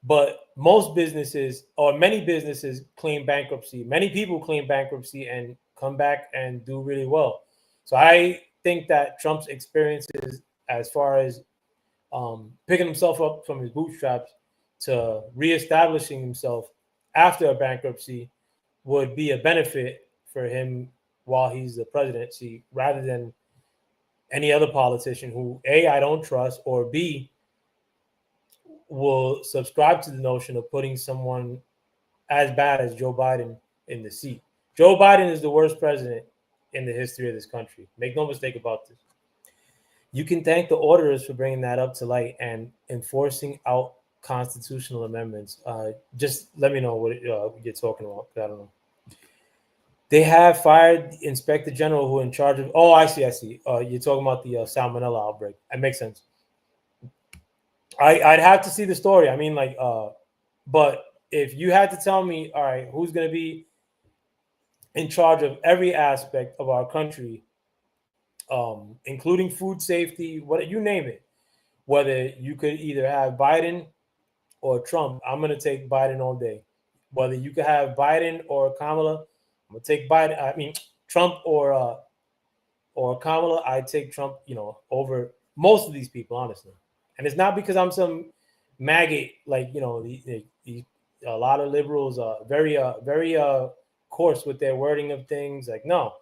But most businesses, or many businesses, claim bankruptcy. Many people claim bankruptcy and come back and do really well. So I think that Trump's experiences, as far as picking himself up from his bootstraps to reestablishing himself after a bankruptcy, would be a benefit for him while he's the presidency, rather than any other politician who, A, I don't trust, or B, will subscribe to the notion of putting someone as bad as Joe Biden in the seat. Joe Biden is the worst president in the history of this country. Make no mistake about this. You can thank the auditors for bringing that up to light and enforcing out constitutional amendments. Just let me know what you're talking about. I don't know. They have fired the Inspector General who in charge of. Oh, I see. You're talking about the salmonella outbreak. That makes sense. I'd have to see the story. I mean, but if you had to tell me, all right, who's going to be in charge of every aspect of our country, including food safety, what you name it, whether you could either have Biden or Trump, I'm going to take Biden all day. Whether you could have Biden or Kamala, I'm going to take Biden. I mean, Trump or Kamala, I take Trump, over most of these people, honestly. And it's not because I'm some maggot, a lot of liberals are very coarse with their wording of things. Like, no,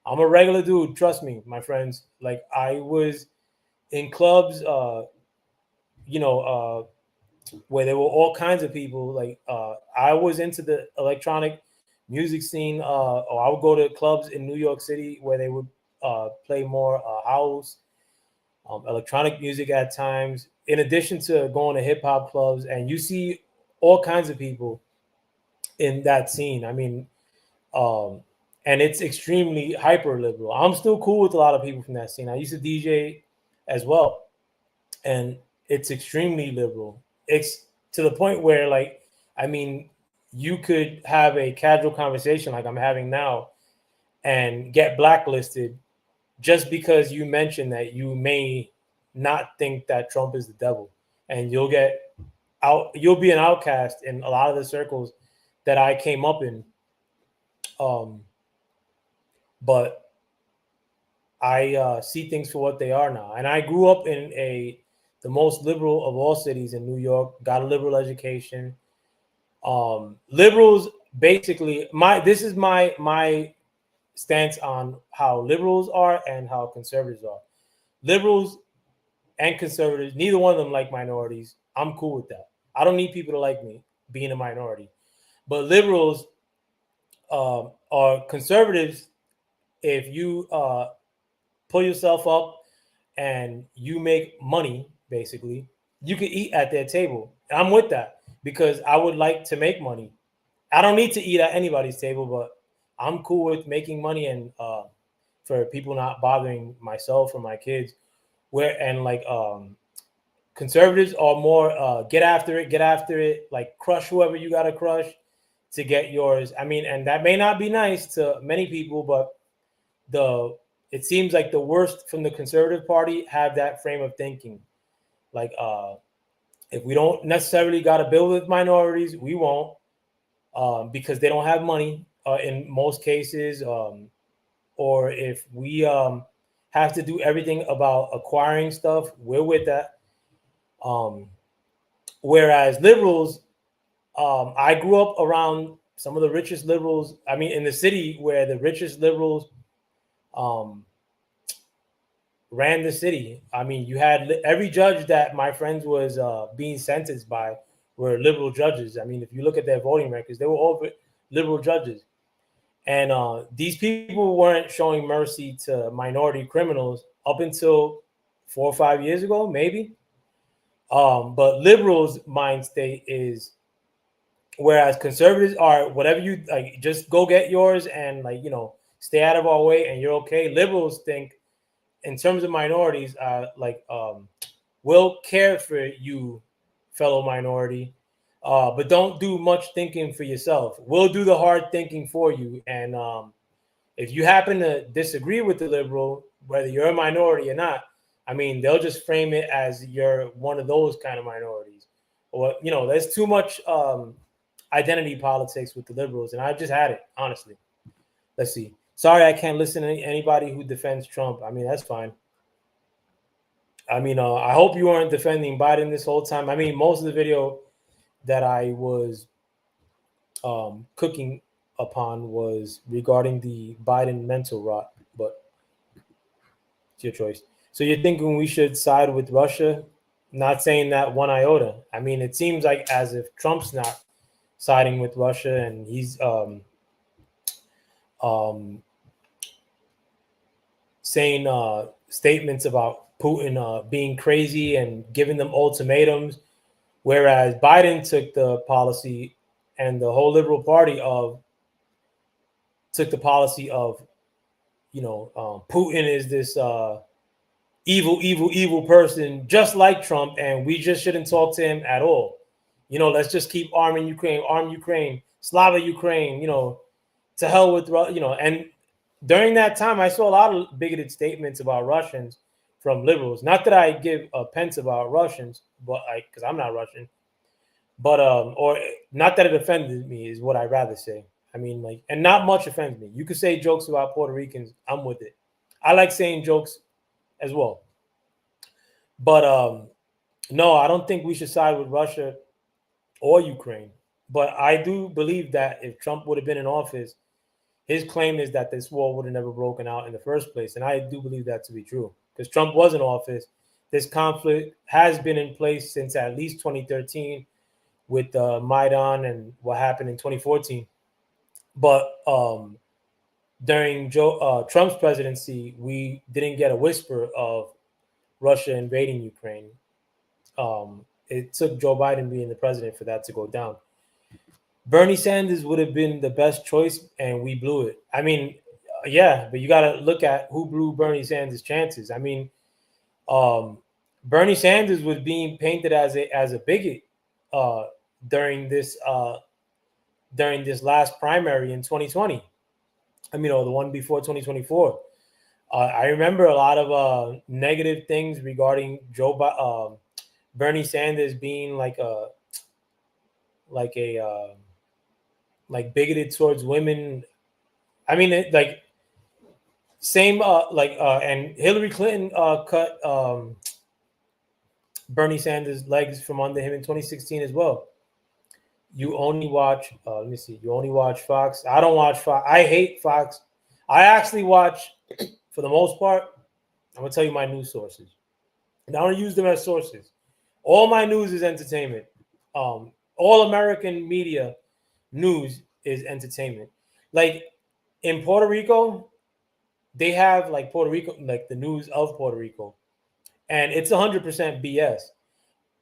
I'm a regular dude. Trust me, my friends. Like, I was in clubs, where there were all kinds of people. Like, I was into the electronic music scene, or I would go to clubs in New York City where they would play more house, electronic music at times, in addition to going to hip hop clubs. And you see all kinds of people in that scene. I mean, and it's extremely hyper liberal. I'm still cool with a lot of people from that scene. I used to DJ as well, and it's extremely liberal. It's to the point where, you could have a casual conversation like I'm having now and get blacklisted just because you mentioned that you may not think that Trump is the devil, and you'll be an outcast in a lot of the circles that I came up in. But I see things for what they are now. And I grew up in the most liberal of all cities in New York, got a liberal education. Liberals, basically, this is my stance on how liberals are and how conservatives are. Liberals and conservatives, neither one of them like minorities. I'm cool with that. I don't need people to like me being a minority. But liberals are conservatives. If you pull yourself up and you make money, basically, you can eat at their table. And I'm with that because I would like to make money. I don't need to eat at anybody's table, but I'm cool with making money and for people not bothering myself or my kids. Conservatives are more get after it, like crush whoever you got to crush to get yours. I mean, and that may not be nice to many people, but the it seems like the worst from the conservative party have that frame of thinking. Like, if we don't necessarily got to build with minorities, we won't, because they don't have money in most cases. Or if we have to do everything about acquiring stuff, we're with that. Whereas liberals, I grew up around some of the richest liberals. I mean, in the city where the richest liberals um, ran the city. I mean, you had every judge that my friends was being sentenced by were liberal judges. I mean, if you look at their voting records, they were all liberal judges. And these people weren't showing mercy to minority criminals up until 4 or 5 years ago, maybe. But liberals' mind state is, whereas conservatives are whatever you like, just go get yours and like stay out of our way and you're okay. Liberals think in terms of minorities, we'll care for you, fellow minority, but don't do much thinking for yourself. We'll do the hard thinking for you. And if you happen to disagree with the liberal, whether you're a minority or not, I mean, they'll just frame it as you're one of those kind of minorities. Or, there's too much identity politics with the liberals. And I've just had it, honestly. Let's see. Sorry, I can't listen to anybody who defends Trump. I mean, that's fine. I mean, I hope you weren't defending Biden this whole time. I mean, most of the video that I was cooking upon was regarding the Biden mental rot, but it's your choice. So you're thinking we should side with Russia? Not saying that one iota. I mean, it seems like as if Trump's not siding with Russia and he's saying statements about Putin being crazy and giving them ultimatums, whereas Biden took the policy and the whole Liberal Party took the policy of, Putin is this evil person, just like Trump, and we just shouldn't talk to him at all. Let's just keep arm Ukraine, Slava Ukraine, to hell with, and during that time, I saw a lot of bigoted statements about Russians from liberals. Not that I give a pence about Russians, but because I'm not Russian, but or not that it offended me is what I'd rather say. I mean, and not much offends me. You could say jokes about Puerto Ricans, I'm with it. I like saying jokes as well, but no, I don't think we should side with Russia or Ukraine. But I do believe that if Trump would have been in office, his claim is that this war would have never broken out in the first place. And I do believe that to be true. Because Trump was in office. This conflict has been in place since at least 2013 with Maidan and what happened in 2014. But during Trump's presidency, we didn't get a whisper of Russia invading Ukraine. It took Joe Biden being the president for that to go down. Bernie Sanders would have been the best choice, and we blew it. I mean, yeah, but you got to look at who blew Bernie Sanders' chances. I mean, Bernie Sanders was being painted as a bigot during this last primary in 2020. I mean, the one before 2024. I remember a lot of negative things regarding Bernie Sanders being like bigoted towards women. I mean, and Hillary Clinton cut Bernie Sanders' legs from under him in 2016 as well. You only watch, let me see, you only watch Fox. I don't watch Fox. I hate Fox. I actually watch, for the most part, I'm going to tell you my news sources. And I don't use them as sources. All my news is entertainment. All American media news is entertainment. Like in Puerto Rico, they have Puerto Rico, like the news of Puerto Rico, and it's 100% BS.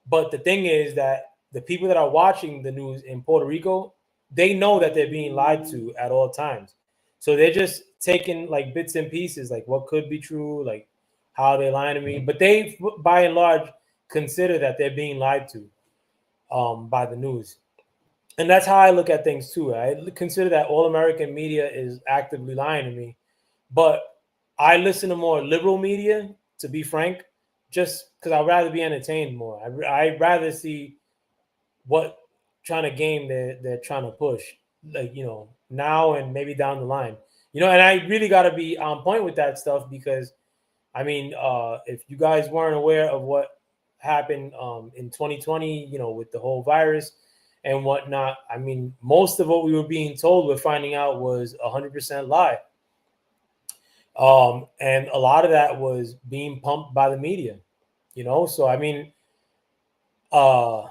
But the thing is that the people that are watching the news in Puerto Rico, they know that they're being lied to at all times. So they're just taking bits and pieces, like what could be true, like how they're lying to me. But they, by and large, consider that they're being lied to by the news. And that's how I look at things too. I consider that all American media is actively lying to me. But I listen to more liberal media, to be frank, just because I'd rather be entertained more. I'd rather see what trying to game they're trying to push, like, now and maybe down the line. And I really got to be on point with that stuff because, I mean, if you guys weren't aware of what happened in 2020, with the whole virus and whatnot, I mean, most of what we were being told, we're finding out was 100% lie. And a lot of that was being pumped by the media, So, I mean, uh,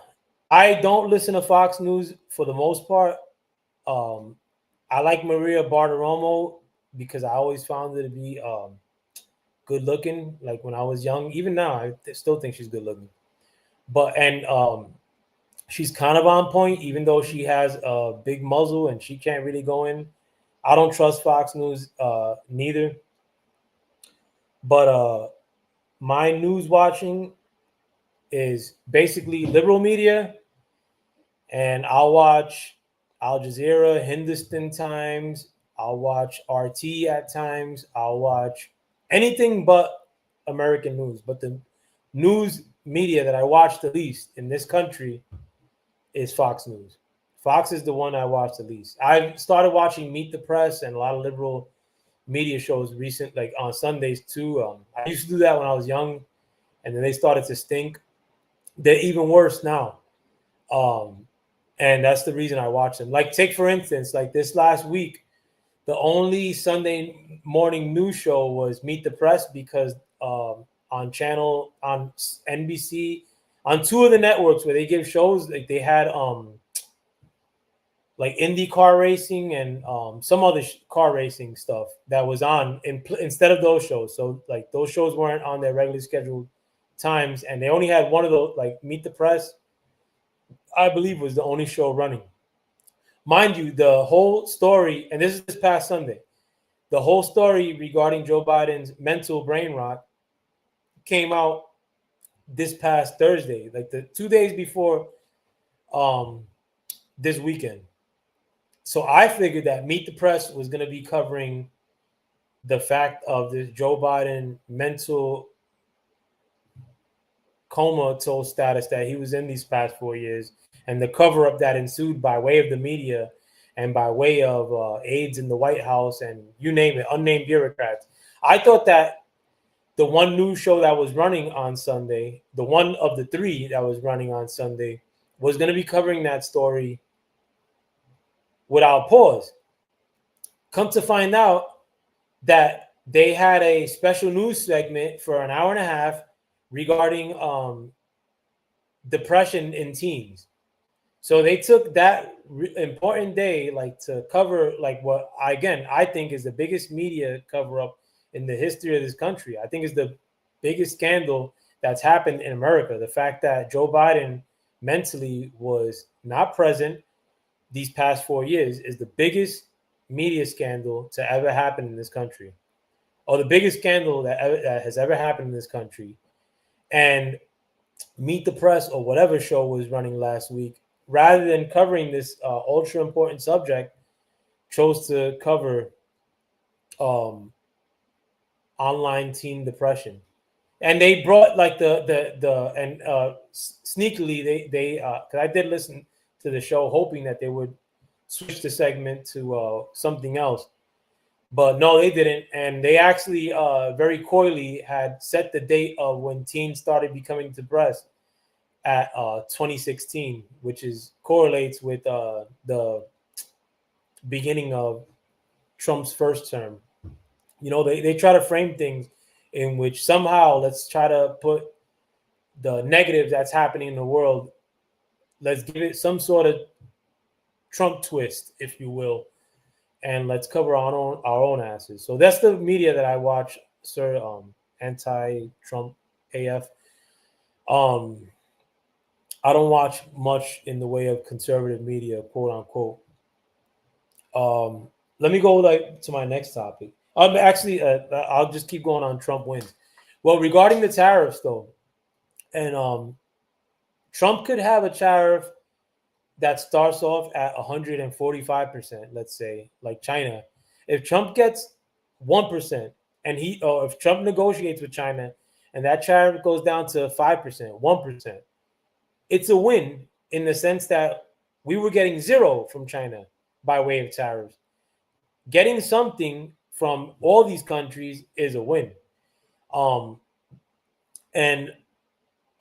I don't listen to Fox News for the most part. Um, I like Maria Bartiromo because I always found her to be good looking. Like when I was young, even now, I still think she's good looking. And she's kind of on point, even though she has a big muzzle and she can't really go in. I don't trust Fox News neither. But my news watching is basically liberal media, and I'll watch Al Jazeera, Hindustan Times. I'll watch RT at times. I'll watch anything but American news. But the news media that I watch the least in this country is Fox News. Fox is the one I watch the least. I started watching Meet the Press and a lot of liberal media shows like on Sundays too. I used to do that when I was young, and then they started to stink. They're even worse now. And that's the reason I watch them. Like, take for instance, like this last week, the only Sunday morning news show was Meet the Press because on NBC, on two of the networks where they give shows, like they had like Indy car racing and some other car racing stuff that was on instead of those shows. So like those shows weren't on their regularly scheduled times, and they only had one of those. Like Meet the Press, I believe, was the only show running. Mind you, the whole story, and this is this past Sunday, the whole story regarding Joe Biden's mental brain rot came out this past Thursday, like the 2 days before this weekend. So I figured that Meet the Press was going to be covering the fact of this Joe Biden mental comatose status that he was in these past 4 years, and the cover up that ensued by way of the media and by way of aides in the White House and you name it, unnamed bureaucrats. I thought that the one news show that was running on Sunday, the one of the three that was running on Sunday, was going to be covering that story without pause. Come to find out that they had a special news segment for an hour and a half regarding depression in teens. So they took that important day, like, to cover like what I think is the biggest media cover up in the history of this country. I think is the biggest scandal that's happened in America. The fact that Joe Biden mentally was not present these past 4 years is the biggest media scandal to ever happen in this country, or the biggest scandal that has ever happened in this country. And Meet the Press or whatever show was running last week, rather than covering this ultra important subject, chose to cover online teen depression. And they brought like sneakily they because I did listen to the show hoping that they would switch the segment to something else, but no, they didn't. And they actually very coyly had set the date of when teens started becoming depressed at 2016, which correlates with the beginning of Trump's first term. They try to frame things in which somehow let's try to put the negative that's happening in the world, let's give it some sort of Trump twist, if you will, and let's cover our own asses. So that's the media that I watch, sir. Anti-Trump AF. I don't watch much in the way of conservative media, quote unquote. Let me go to my next topic. I'll just keep going on Trump wins. Well, regarding the tariffs, though, and Trump could have a tariff that starts off at 145%, let's say, like China. If Trump gets 1% and or if Trump negotiates with China, and that tariff goes down to 5%, 1%, it's a win in the sense that we were getting zero from China by way of tariffs. Getting something from all these countries is a win. And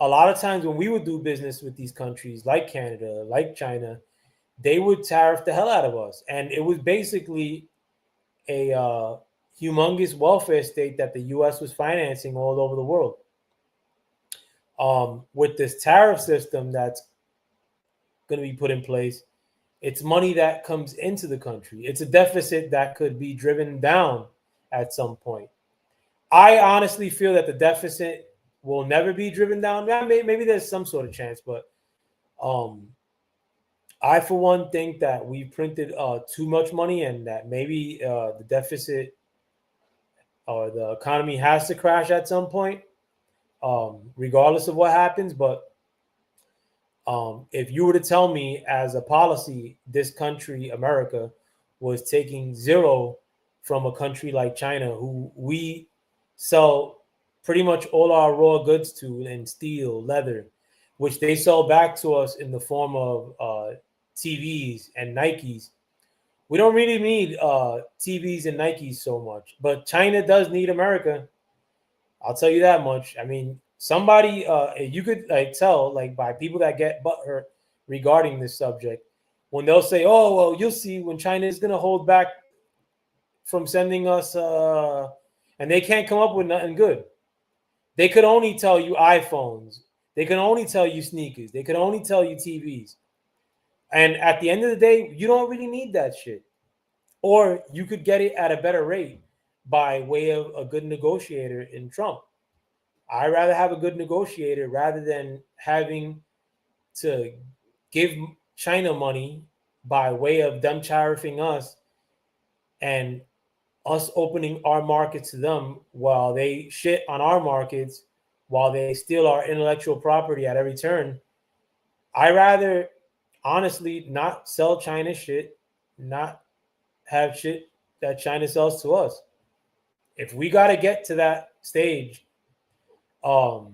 a lot of times when we would do business with these countries like Canada, like China, they would tariff the hell out of us. And it was basically a humongous welfare state that the US was financing all over the world. With this tariff system that's going to be put in place, it's money that comes into the country. It's a deficit that could be driven down at some point. I honestly feel that the deficit will never be driven down. Yeah, maybe there's some sort of chance, but I, for one, think that we printed too much money and that maybe the deficit or the economy has to crash at some point, regardless of what happens. But if you were to tell me as a policy, this country, America, was taking zero from a country like China, who we sell pretty much all our raw goods to in steel, leather, which they sell back to us in the form of TVs and Nikes. We don't really need TVs and Nikes so much, but China does need America. I'll tell you that much. I mean, somebody you could like tell like by people that get butthurt regarding this subject when they'll say, "Oh, well, you'll see when China is going to hold back from sending us," and they can't come up with nothing good. They could only tell you iPhones. They can only tell you sneakers. They could only tell you TVs. And at the end of the day, you don't really need that shit. Or you could get it at a better rate by way of a good negotiator in Trump. I'd rather have a good negotiator rather than having to give China money by way of them tariffing us and us opening our markets to them while they shit on our markets, while they steal our intellectual property at every turn. I rather honestly not sell China shit, not have shit that China sells to us. If we got to get to that stage in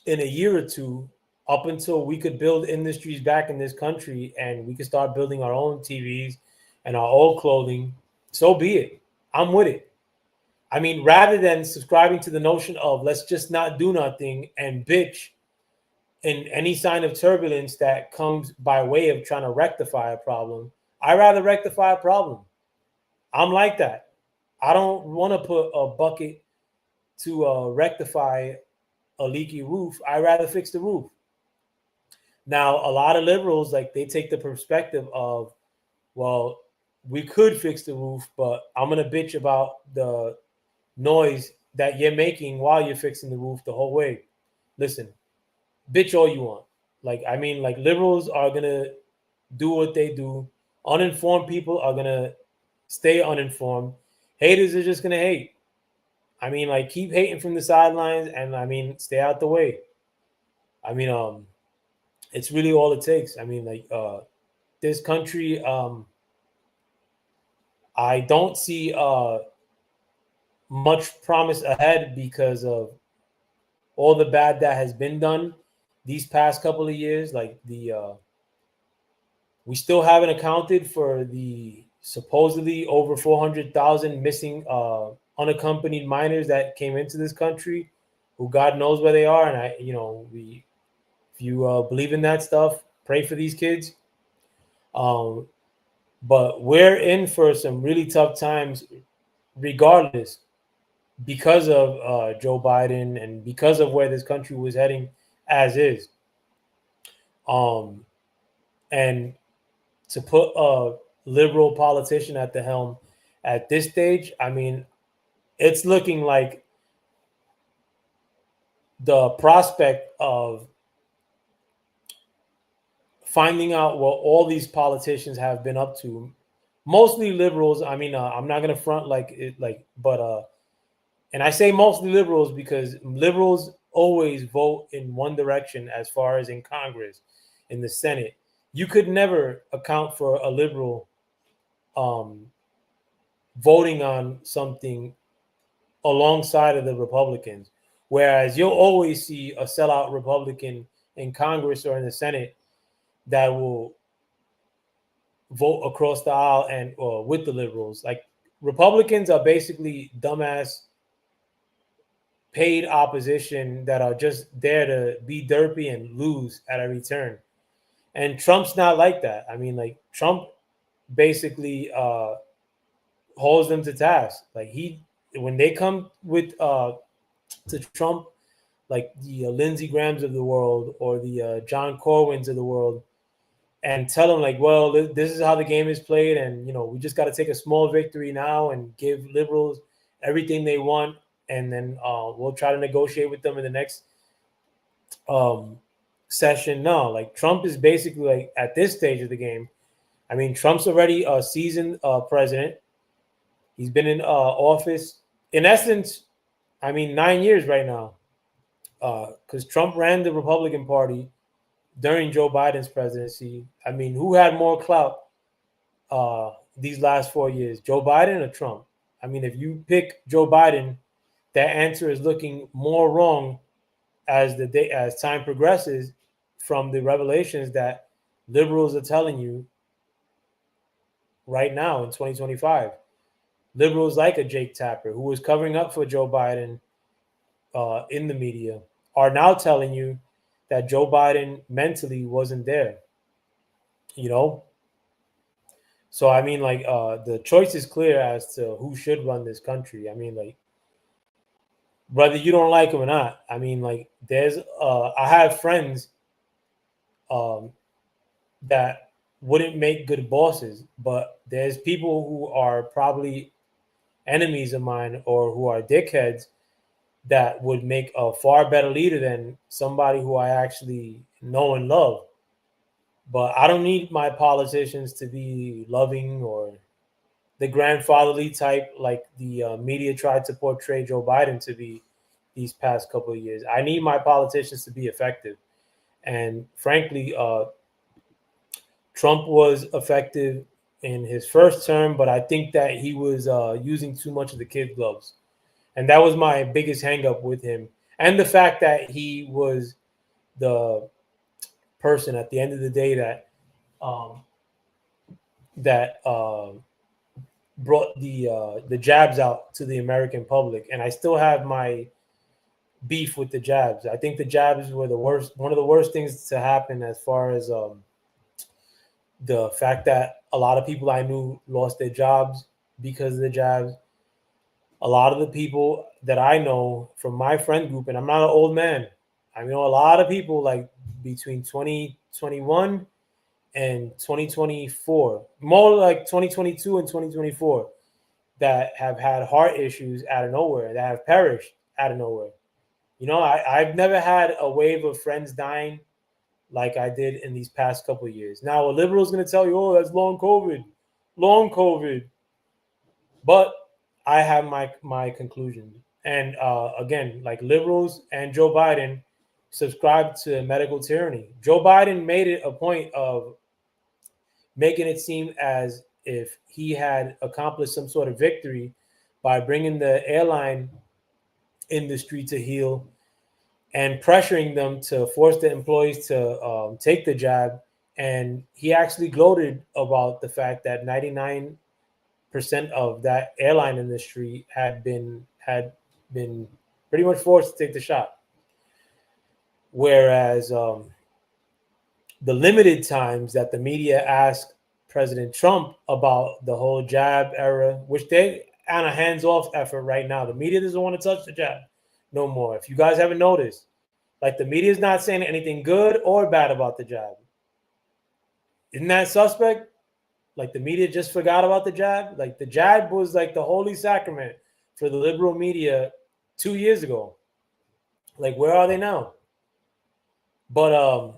a year or two, up until we could build industries back in this country and we could start building our own TVs and our own clothing, so be it. I'm with it. I mean, rather than subscribing to the notion of let's just not do nothing and bitch in any sign of turbulence that comes by way of trying to rectify a problem, I rather rectify a problem. I'm like that. I don't want to put a bucket to rectify a leaky roof. I rather fix the roof. Now, a lot of liberals like they take the perspective of, well, we could fix the roof, but I'm gonna bitch about the noise that you're making while you're fixing the roof the whole way. Listen, bitch all you want. Like, I mean, like liberals are gonna do what they do. Uninformed people are gonna stay uninformed. Haters are just gonna hate. I mean, like keep hating from the sidelines and I mean stay out the way. I mean, it's really all it takes. I mean, like this country, I don't see much promise ahead because of all the bad that has been done these past couple of years. Like we still haven't accounted for the supposedly over 400,000 missing unaccompanied minors that came into this country, who God knows where they are. And if you believe in that stuff, pray for these kids. But we're in for some really tough times, regardless, because of Joe Biden and because of where this country was heading as is. And to put a liberal politician at the helm at this stage, I mean, it's looking like the prospect of finding out what all these politicians have been up to, mostly liberals. I mean, I'm not gonna front but and I say mostly liberals because liberals always vote in one direction as far as in Congress, in the Senate. You could never account for a liberal voting on something alongside of the Republicans. Whereas you'll always see a sellout Republican in Congress or in the Senate that will vote across the aisle and with the liberals. Like Republicans are basically dumbass paid opposition that are just there to be derpy and lose at every turn. And Trump's not like that. I mean, like Trump basically holds them to task. Like when they come with to Trump, like the Lindsey Grahams of the world or the John Corwins of the world, and tell them like, well, this is how the game is played, and we just got to take a small victory now and give liberals everything they want, and then we'll try to negotiate with them in the next session. No, like Trump is basically like at this stage of the game. I mean, Trump's already a seasoned president. He's been in office in essence. I mean, 9 years right now, because Trump ran the Republican Party during Joe Biden's presidency. I mean, who had more clout these last 4 years, Joe Biden or Trump? I mean, if you pick Joe Biden, that answer is looking more wrong as time progresses from the revelations that liberals are telling you right now in 2025. Liberals like a Jake Tapper, who was covering up for Joe Biden in the media, are now telling you that Joe Biden mentally wasn't there. So I mean, like the choice is clear as to who should run this country. I mean, like whether you don't like him or not. I mean, like there's I have friends that wouldn't make good bosses, but there's people who are probably enemies of mine or who are dickheads that would make a far better leader than somebody who I actually know and love. But I don't need my politicians to be loving or the grandfatherly type like the media tried to portray Joe Biden to be these past couple of years. I need my politicians to be effective. And frankly, Trump was effective in his first term, but I think that he was using too much of the kid gloves. And that was my biggest hangup with him. And the fact that he was the person at the end of the day that brought the jabs out to the American public. And I still have my beef with the jabs. I think the jabs were one of the worst things to happen as far as the fact that a lot of people I knew lost their jobs because of the jabs. A lot of the people that I know from my friend group, and I'm not an old man, I know a lot of people like between 2021 and 2024, more like 2022 and 2024, that have had heart issues out of nowhere, that have perished out of nowhere. I've never had a wave of friends dying like I did in these past couple of years. Now, a liberal is going to tell you, oh, that's long COVID. But I have my conclusions. And again, like liberals and Joe Biden subscribe to medical tyranny. Joe Biden made it a point of making it seem as if he had accomplished some sort of victory by bringing the airline industry to heel and pressuring them to force the employees to take the jab. And he actually gloated about the fact that 99% of that airline industry had been pretty much forced to take the shot. Whereas the limited times that the media asked President Trump about the whole jab era, which they on a hands-off effort right now. The media doesn't want to touch the jab no more. If you guys haven't noticed, like the media is not saying anything good or bad about the jab. Isn't that suspect? Like the media just forgot about the jab. Like the jab was like the holy sacrament for the liberal media 2 years ago. Like where are they now? But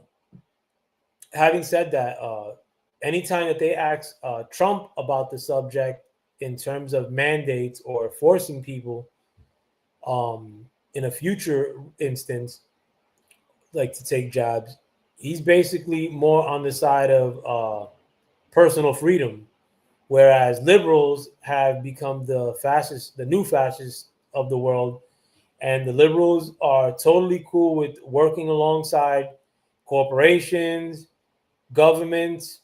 having said that, anytime that they ask Trump about the subject in terms of mandates or forcing people in a future instance, like to take jabs, he's basically more on the side of personal freedom, whereas liberals have become the new fascist of the world, and the liberals are totally cool with working alongside corporations, governments,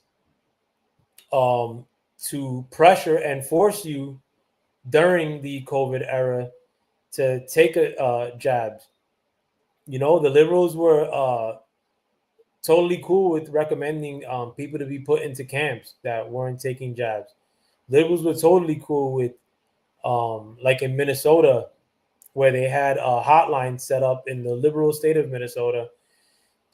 to pressure and force you during the COVID era to take a jabs. The liberals were totally cool with recommending people to be put into camps that weren't taking jabs. Liberals were totally cool with, like in Minnesota, where they had a hotline set up in the liberal state of Minnesota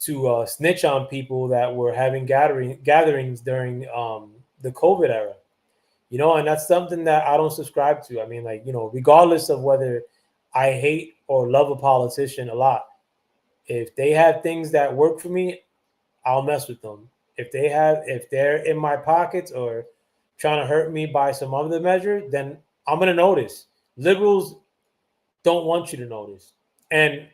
to snitch on people that were having gatherings during the COVID era. And that's something that I don't subscribe to. I mean, like, regardless of whether I hate or love a politician a lot, if they have things that work for me, I'll mess with them. If they're in my pockets or trying to hurt me by some other measure, then I'm gonna notice. Liberals don't want you to notice. And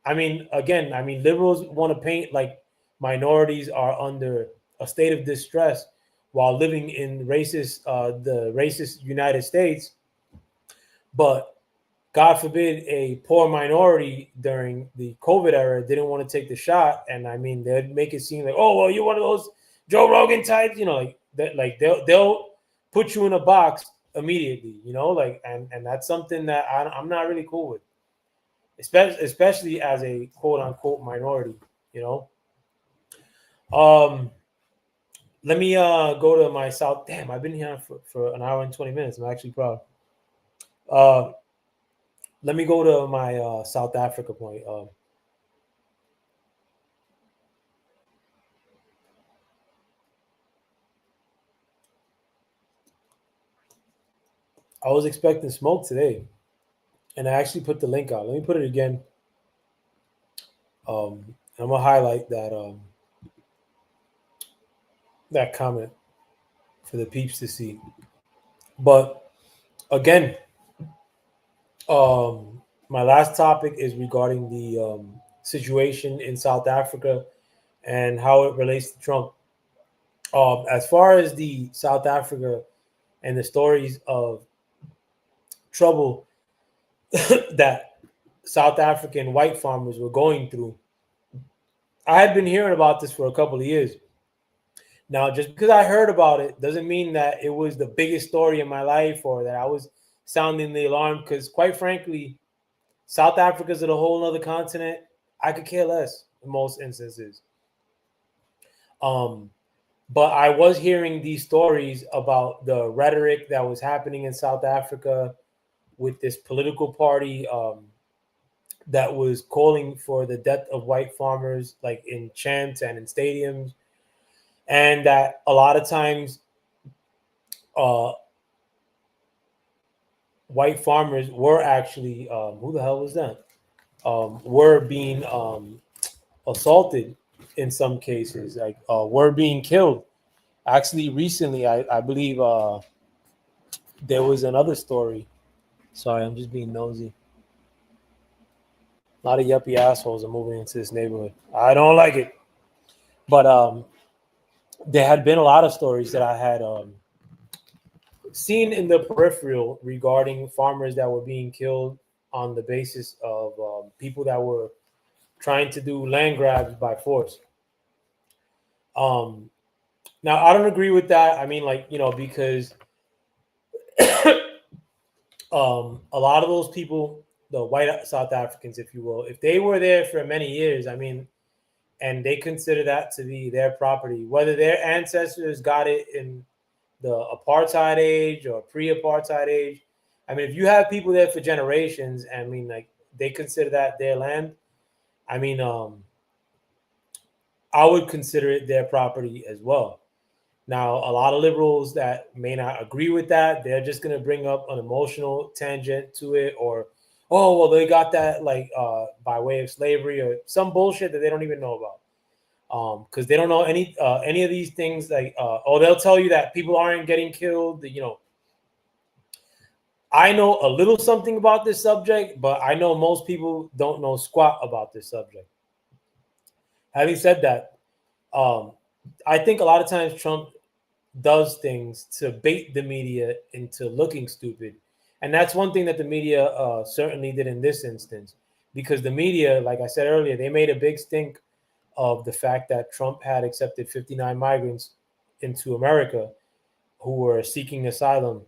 I mean, again, liberals want to paint like minorities are under a state of distress while living in the racist United States. But God forbid a poor minority during the COVID era didn't want to take the shot, and I mean they'd make it seem like, oh well, you're one of those Joe Rogan types, like that. Like they'll put you in a box immediately, like, and that's something that I'm not really cool with, especially as a quote unquote minority, you know. Let me go to my South. Damn, I've been here for an hour and 20 minutes. I'm actually proud. Let me go to my South Africa point. I was expecting smoke today, and I actually put the link out. Let me put it again. I'm gonna highlight that comment for the peeps to see. But again, my last topic is regarding the situation in South Africa and how it relates to Trump. As far as the South Africa and the stories of trouble that South African white farmers were going through, I had been hearing about this for a couple of years. Now, just because I heard about it doesn't mean that it was the biggest story in my life or that I was sounding the alarm, because quite frankly, South Africa's at a whole other continent. I could care less in most instances. But I was hearing these stories about the rhetoric that was happening in South Africa with this political party that was calling for the death of white farmers, like in chants and in stadiums, and that a lot of times white farmers were actually who the hell was that? Were being assaulted in some cases, like were being killed. Actually, recently, I believe there was another story. Sorry, I'm just being nosy. A lot of yuppie assholes are moving into this neighborhood. I don't like it. But there had been a lot of stories that I had seen in the peripheral regarding farmers that were being killed on the basis of people that were trying to do land grabs by force. Now, I don't agree with that. I mean, like, because a lot of those people, the white South Africans, if you will, if they were there for many years, I mean, and they consider that to be their property, whether their ancestors got it in the apartheid age or pre-apartheid age. I mean, if you have people there for generations, I mean, like, they consider that their land. I mean, I would consider it their property as well. Now, a lot of liberals that may not agree with that, they're just going to bring up an emotional tangent to it, or, oh, well, they got that like by way of slavery or some bullshit that they don't even know about. Because they don't know any of these things. Like, oh, they'll tell you that people aren't getting killed. I know a little something about this subject, but I know most people don't know squat about this subject. Having said that, I think a lot of times Trump does things to bait the media into looking stupid, And that's one thing that the media certainly did in this instance, because the media, like I said earlier, they made a big stink of the fact that Trump had accepted 59 migrants into America who were seeking asylum.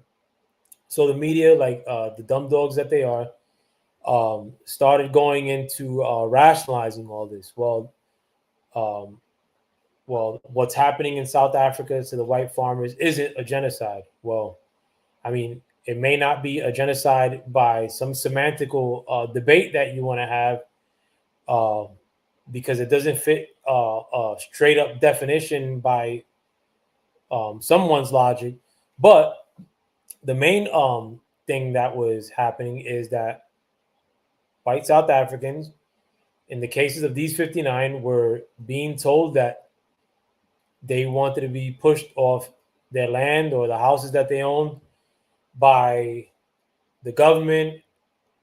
So the media, like the dumb dogs that they are, started going into rationalizing all this. Um, well, what's happening in South Africa to the white farmers isn't a genocide. Well, I mean, it may not be a genocide by some semantical debate that you want to have, uh, because it doesn't fit a straight up definition by someone's logic. But the main thing that was happening is that white South Africans, in the cases of these 59, were being told that they wanted to be pushed off their land or the houses that they own by the government,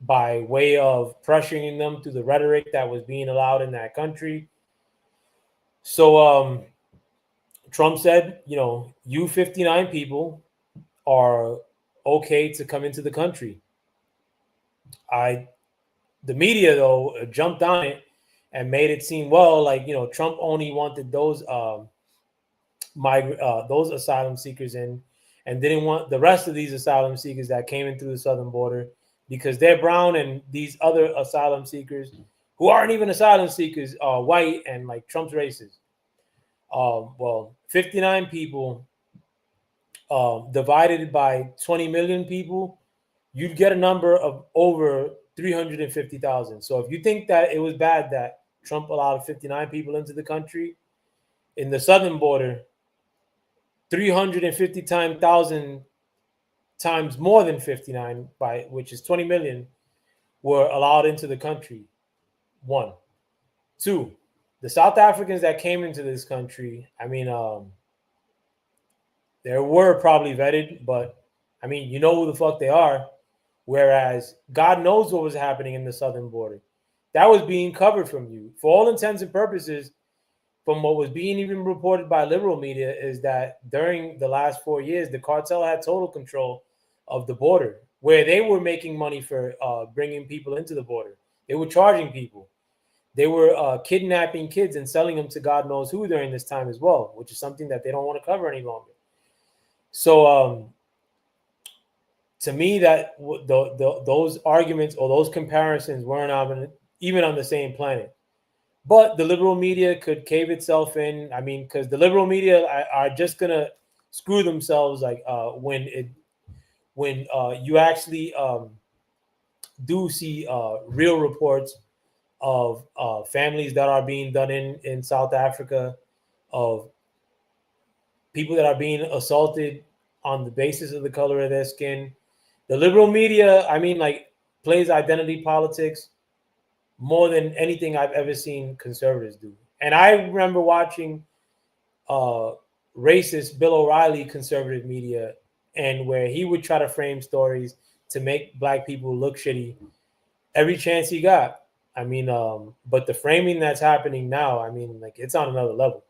by way of pressuring them through the rhetoric that was being allowed in that country. So Trump said, you 59 people are okay to come into the country. The media though jumped on it and made it seem, well, like, Trump only wanted those those asylum seekers in, and didn't want the rest of these asylum seekers that came in through the southern border because they're brown, and these other asylum seekers who aren't even asylum seekers are white, and like Trump's racist. Well, 59 people divided by 20 million people, you'd get a number of over 350,000. So if you think that it was bad that Trump allowed 59 people into the country, in the southern border, 350,000 times more than 59, by which is 20 million, were allowed into the country. One. Two, the South Africans that came into this country, I mean, there were probably vetted, but I mean, you know who the fuck they are. Whereas God knows what was happening in the southern border. That was being covered from you. For all intents and purposes, from what was being even reported by liberal media, is that during the last 4 years, the cartel had total control of the border, where they were making money for bringing people into the border. They were charging people. They were kidnapping kids and selling them to God knows who during this time as well, which is something that they don't want to cover any longer. So to me, that those arguments or those comparisons weren't even on the same planet. But the liberal media could cave itself in. I mean, because the liberal media are just gonna screw themselves, like when you actually do see real reports of families that are being done in South Africa, of people that are being assaulted on the basis of the color of their skin. The liberal media, I mean, like, plays identity politics more than anything I've ever seen conservatives do. And I remember watching racist Bill O'Reilly conservative media, and where he would try to frame stories to make black people look shitty every chance he got. I mean, but the framing that's happening now, I mean, like, it's on another level.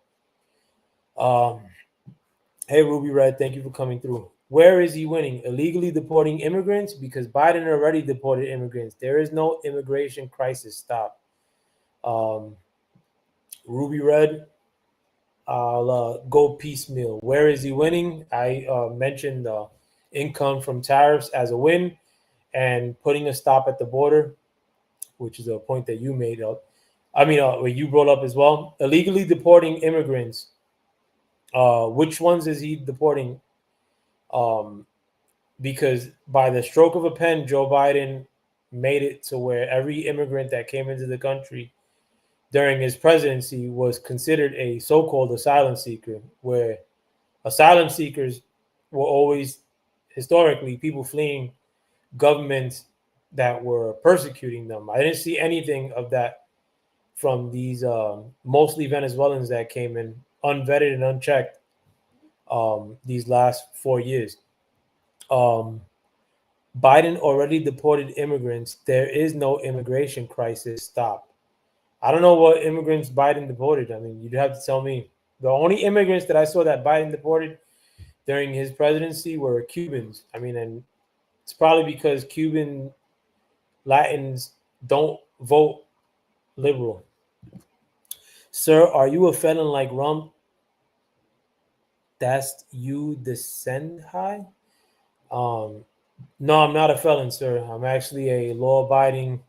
Hey, Ruby Red, thank you for coming through. Where is he winning? Illegally deporting immigrants? Because Biden already deported immigrants. There is no immigration crisis. Stop. Ruby Red, I'll go piecemeal. Where is he winning? I mentioned income from tariffs as a win, and putting a stop at the border, which is a point that you made up. I mean, what you brought up as well. Illegally deporting immigrants. Which ones is he deporting? Because by the stroke of a pen, Joe Biden made it to where every immigrant that came into the country during his presidency was considered a so-called asylum seeker, where asylum seekers were always historically people fleeing governments that were persecuting them. I didn't see anything of that from these mostly Venezuelans that came in unvetted and unchecked these last 4 years. Biden already deported immigrants. There is no immigration crisis. Stop. I don't know what immigrants Biden deported. I mean, you'd have to tell me. The only immigrants that I saw that Biden deported during his presidency were Cubans. I mean, and It's probably because Cuban Latins don't vote liberal. Sir, are you a felon like Rump? That's you descend high? No, I'm not a felon, sir. I'm actually a law-abiding,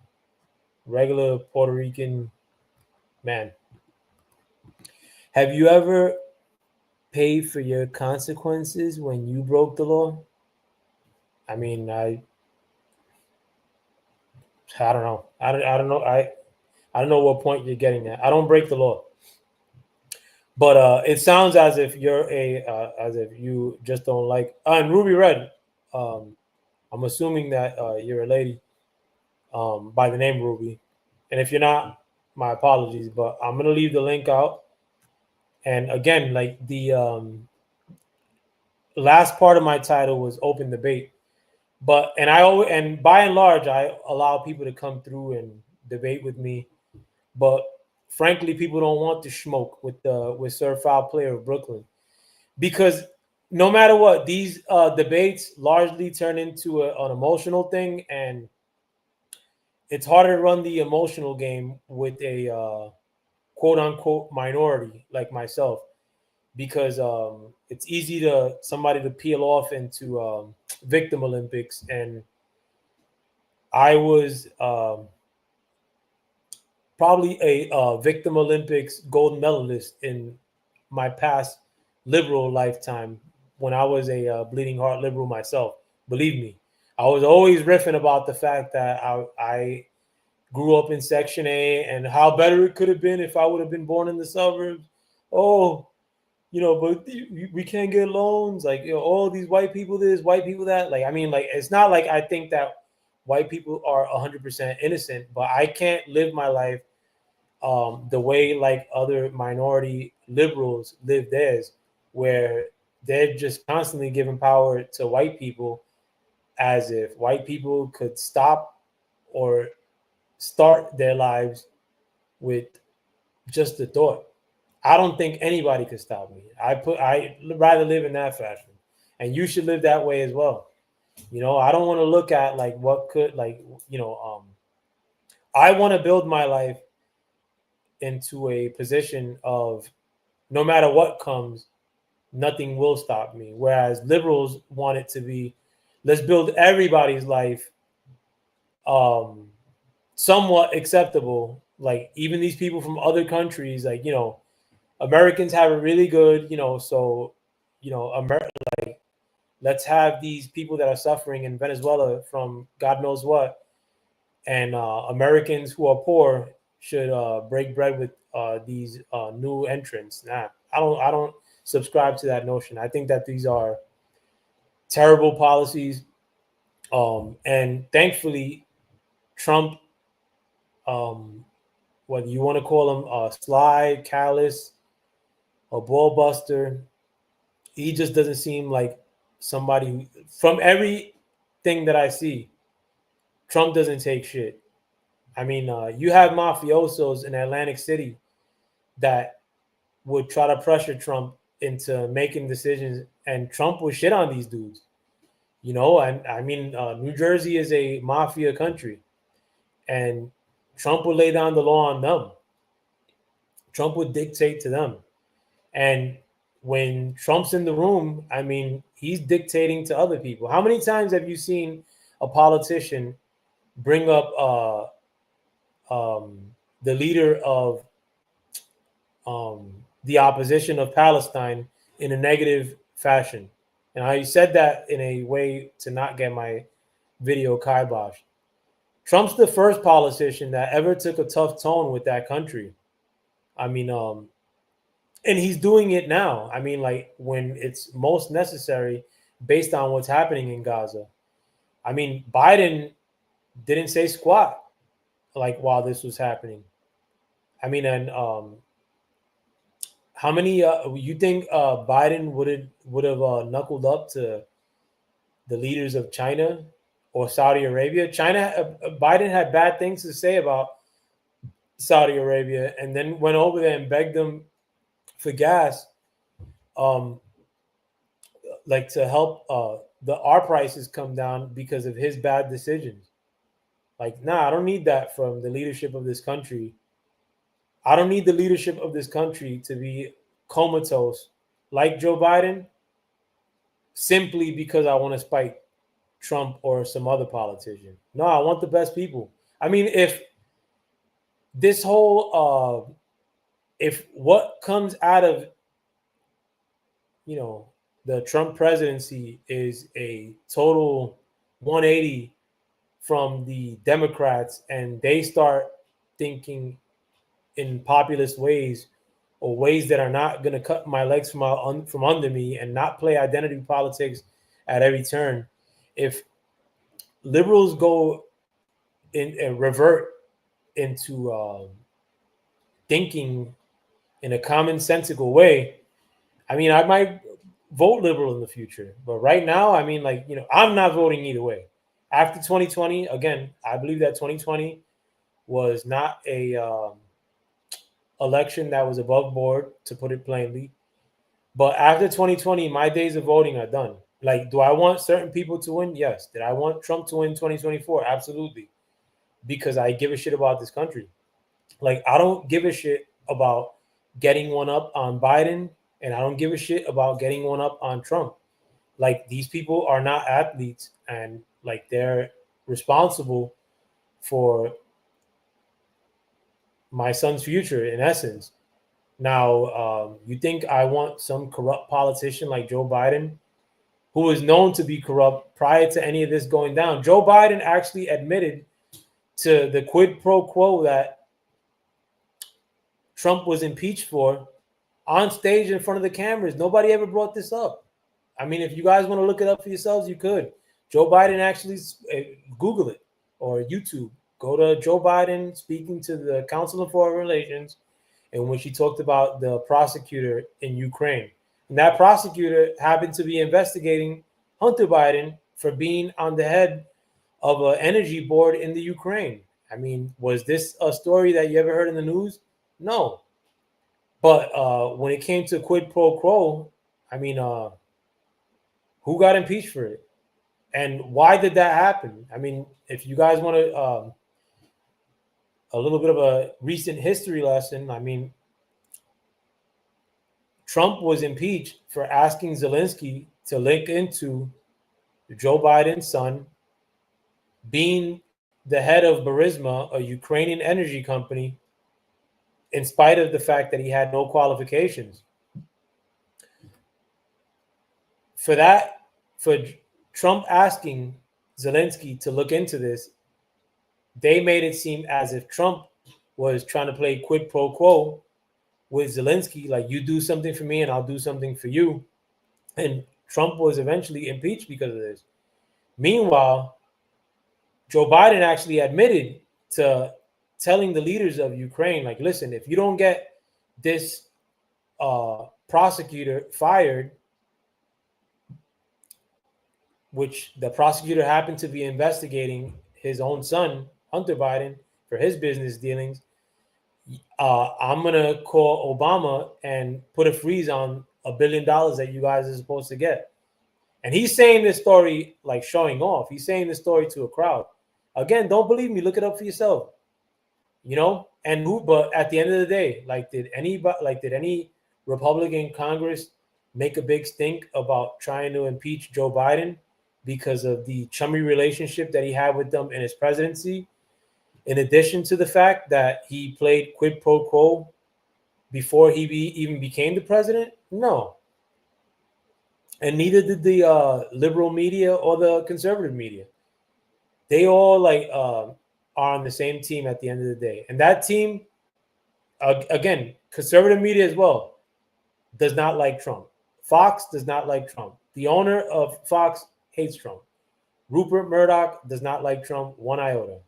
regular Puerto Rican man. Have you ever paid for your consequences when you broke the law? I mean, I don't know. I don't know. I don't know what point you're getting at. I don't break the law, but it sounds as if you're as if you just don't like. And Ruby Red, um, I'm assuming that you're a lady by the name Ruby, and if you're not, my apologies. But I'm gonna leave the link out. And again, like the last part of my title was open debate, but and I always and by and large I allow people to come through and debate with me. But frankly, people don't want to smoke with Sir Foul Player of Brooklyn because no matter what, these debates largely turn into an emotional thing, and it's harder to run the emotional game with a quote unquote minority like myself because it's easy to somebody to peel off into victim Olympics, and I was probably a victim Olympics gold medalist in my past liberal lifetime when I was a bleeding heart liberal myself. Believe me, I was always riffing about the fact that I grew up in Section A and how better it could have been if I would have been born in the suburbs. Oh, but we can't get loans. Like, all these white people this, white people that. Like, I mean, like, it's not like I think that white people are 100% innocent, but I can't live my life the way like other minority liberals live theirs, where they're just constantly giving power to white people as if white people could stop or start their lives with just the thought. I don't think anybody could stop me. I rather live in that fashion, and you should live that way as well. I don't want to look at like what could like I want to build my life into a position of no matter what comes, nothing will stop me. Whereas liberals want it to be, let's build everybody's life um, somewhat acceptable. Like even these people from other countries, like Americans have it really good. So like let's have these people that are suffering in Venezuela from God knows what, and Americans who are poor should break bread with these new entrants. Nah, I don't subscribe to that notion. I think that these are terrible policies, and thankfully, Trump, um, whether you want to call him sly, callous, a ball buster, he just doesn't seem like somebody who, from everything that I see, Trump doesn't take shit. I mean, you have mafiosos in Atlantic City that would try to pressure Trump into making decisions, and Trump would shit on these dudes. And I mean, New Jersey is a mafia country, and Trump would lay down the law on them. Trump would dictate to them. And when Trump's in the room, I mean, he's dictating to other people. How many times have you seen a politician bring up the leader of the opposition of Palestine in a negative fashion? And I said that in a way to not get my video kiboshed. Trump's the first politician that ever took a tough tone with that country. I mean, and he's doing it now. I mean, like when it's most necessary based on what's happening in Gaza. I mean, Biden didn't say squat like while this was happening. I mean, and how many you think Biden would have knuckled up to the leaders of China or Saudi Arabia? Biden had bad things to say about Saudi Arabia, and then went over there and begged them for gas, like to help our prices come down because of his bad decisions. Like, nah, I don't need that from the leadership of this country. I don't need the leadership of this country to be comatose like Joe Biden simply because I want to spike Trump or some other politician. No, I want the best people. I mean, if this whole if what comes out of you know the Trump presidency is a total 180 from the Democrats and they start thinking in populist ways or ways that are not going to cut my legs from under me and not play identity politics at every turn. If liberals go in and revert into thinking in a commonsensical way, I mean, I might vote liberal in the future. But right now, I mean, like, I'm not voting either way. After 2020, again, I believe that 2020 was not a election that was above board, to put it plainly. But after 2020, my days of voting are done. Like, do I want certain people to win? Yes. Did I want Trump to win 2024? Absolutely. Because I give a shit about this country. Like, I don't give a shit about getting one up on Biden, and I don't give a shit about getting one up on Trump. Like, these people are not athletes, and like they're responsible for my son's future in essence. Now, you think I want some corrupt politician like Joe Biden, who is known to be corrupt prior to any of this going down? Joe Biden actually admitted to the quid pro quo that Trump was impeached for on stage in front of the cameras. Nobody ever brought this up. I mean, if you guys want to look it up for yourselves, you could. Joe Biden actually, Google it or YouTube. Go to Joe Biden speaking to the Council of Foreign Relations, and when she talked about the prosecutor in Ukraine. And that prosecutor happened to be investigating Hunter Biden for being on the head of an energy board in the Ukraine. I mean, was this a story that you ever heard in the news? No. But when it came to quid pro quo, I mean, who got impeached for it? And why did that happen? I mean, if you guys want to, a little bit of a recent history lesson, I mean, Trump was impeached for asking Zelensky to link into Joe Biden's son being the head of Burisma, a Ukrainian energy company, in spite of the fact that he had no qualifications. For Trump asking Zelensky to look into this, they made it seem as if Trump was trying to play quid pro quo with Zelensky, like, you do something for me and I'll do something for you. And Trump was eventually impeached because of this. Meanwhile, Joe Biden actually admitted to telling the leaders of Ukraine, like, listen, if you don't get this prosecutor fired, which the prosecutor happened to be investigating his own son, Hunter Biden, for his business dealings, I'm going to call Obama and put a freeze on $1 billion that you guys are supposed to get. And he's saying this story like showing off. He's saying this story to a crowd. Again, don't believe me. Look it up for yourself. And but at the end of the day, like, did any Republican Congress make a big stink about trying to impeach Joe Biden because of the chummy relationship that he had with them in his presidency? In addition to the fact that he played quid pro quo before he even became the president? No. And neither did the liberal media or the conservative media. They all are on the same team at the end of the day. And that team, again, conservative media as well, does not like Trump. Fox does not like Trump. The owner of Fox hates Trump. Rupert Murdoch does not like Trump one iota.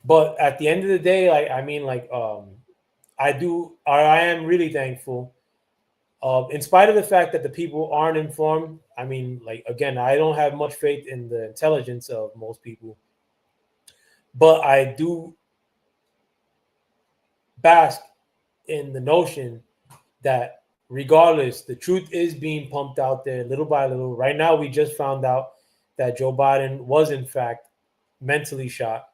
But at the end of the day, I am really thankful. In spite of the fact that the people aren't informed, I mean, again, I don't have much faith in the intelligence of most people, but I do bask in the notion that regardless, the truth is being pumped out there little by little. Right now, we just found out that Joe Biden was, in fact, mentally shot.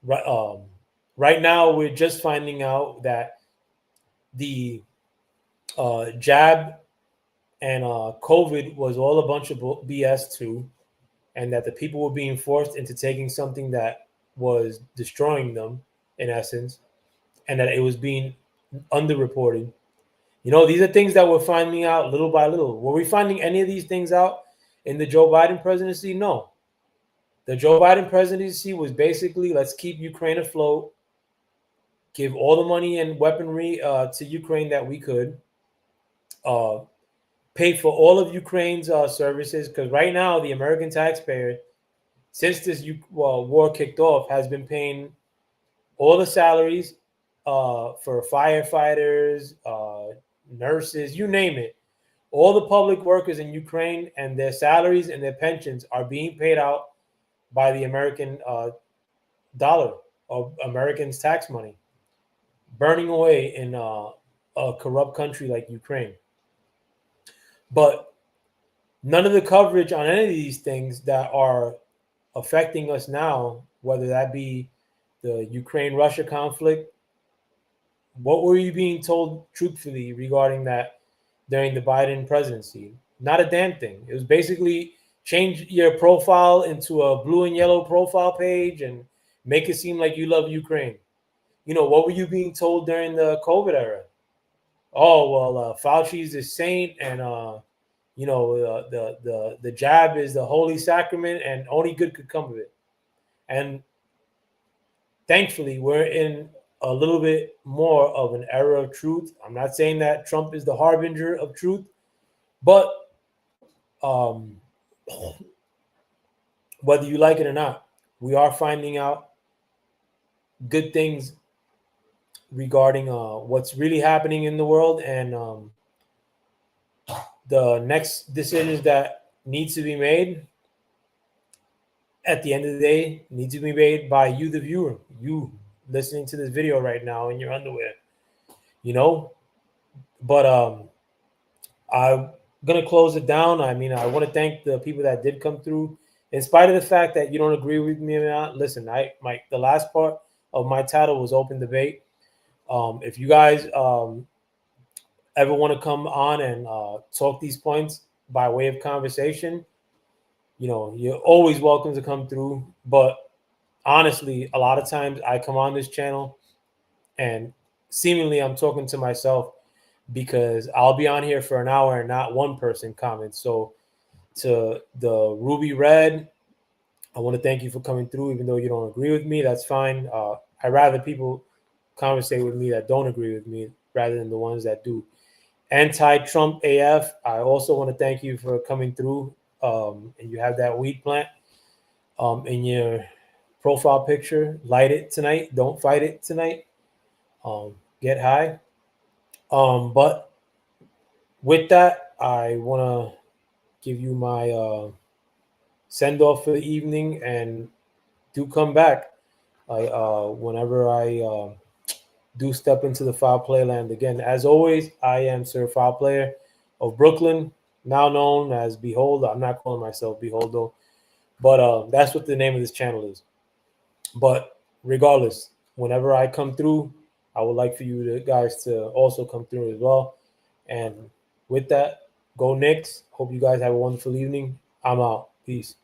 Right, right now, we're just finding out that the jab and COVID was all a bunch of BS too, and that the people were being forced into taking something that was destroying them, in essence, and that it was being underreported. You know, these are things that we're finding out little by little. Were we finding any of these things out in the Joe Biden presidency? No. The Joe Biden presidency was basically, let's keep Ukraine afloat, give all the money and weaponry to Ukraine that we could, uh, pay for all of Ukraine's services, because right now the American taxpayer, since this war kicked off, has been paying all the salaries for firefighters, nurses, you name it. All the public workers in Ukraine, and their salaries and their pensions are being paid out by the American dollar, of Americans' tax money, burning away in a corrupt country like Ukraine. But none of the coverage on any of these things that are affecting us now, whether that be the Ukraine-Russia conflict, what were you being told truthfully regarding that during the Biden presidency? Not a damn thing. It was basically change your profile into a blue and yellow profile page and make it seem like you love Ukraine. You know, what were you being told during the COVID era? Oh, well, Fauci's a saint, and you know, the jab is the holy sacrament, and only good could come of it. And thankfully, we're in a little bit more of an era of truth. I'm not saying that Trump is the harbinger of truth, but um, whether you like it or not, we are finding out good things regarding what's really happening in the world, and the next decisions that need to be made at the end of the day need to be made by you, the viewer, you listening to this video right now in your underwear, you know. But I'm gonna close it down. I mean, I want to thank the people that did come through, in spite of the fact that you don't agree with me or not. Listen, the last part of my title was open debate. If you guys ever want to come on and talk these points by way of conversation, you know, you're always welcome to come through. But honestly, a lot of times I come on this channel and seemingly I'm talking to myself, because I'll be on here for an hour and not one person comments. So to the Ruby Red, I want to thank you for coming through, even though you don't agree with me. That's fine. I'd rather people conversate with me that don't agree with me rather than the ones that do. Anti-Trump AF, I also want to thank you for coming through. And you have that weed plant in your profile picture. Light it tonight. Don't fight it tonight. Get high. But with that, I want to give you my send off for the evening, and do come back whenever I do step into the foul play land again. As always, I am Sir Foul Player of Brooklyn, now known as Behold. I'm not calling myself Behold though, but that's what the name of this channel is. But regardless, whenever I come through, I would like for you guys to also come through as well. And with that, go Knicks. Hope you guys have a wonderful evening. I'm out. Peace.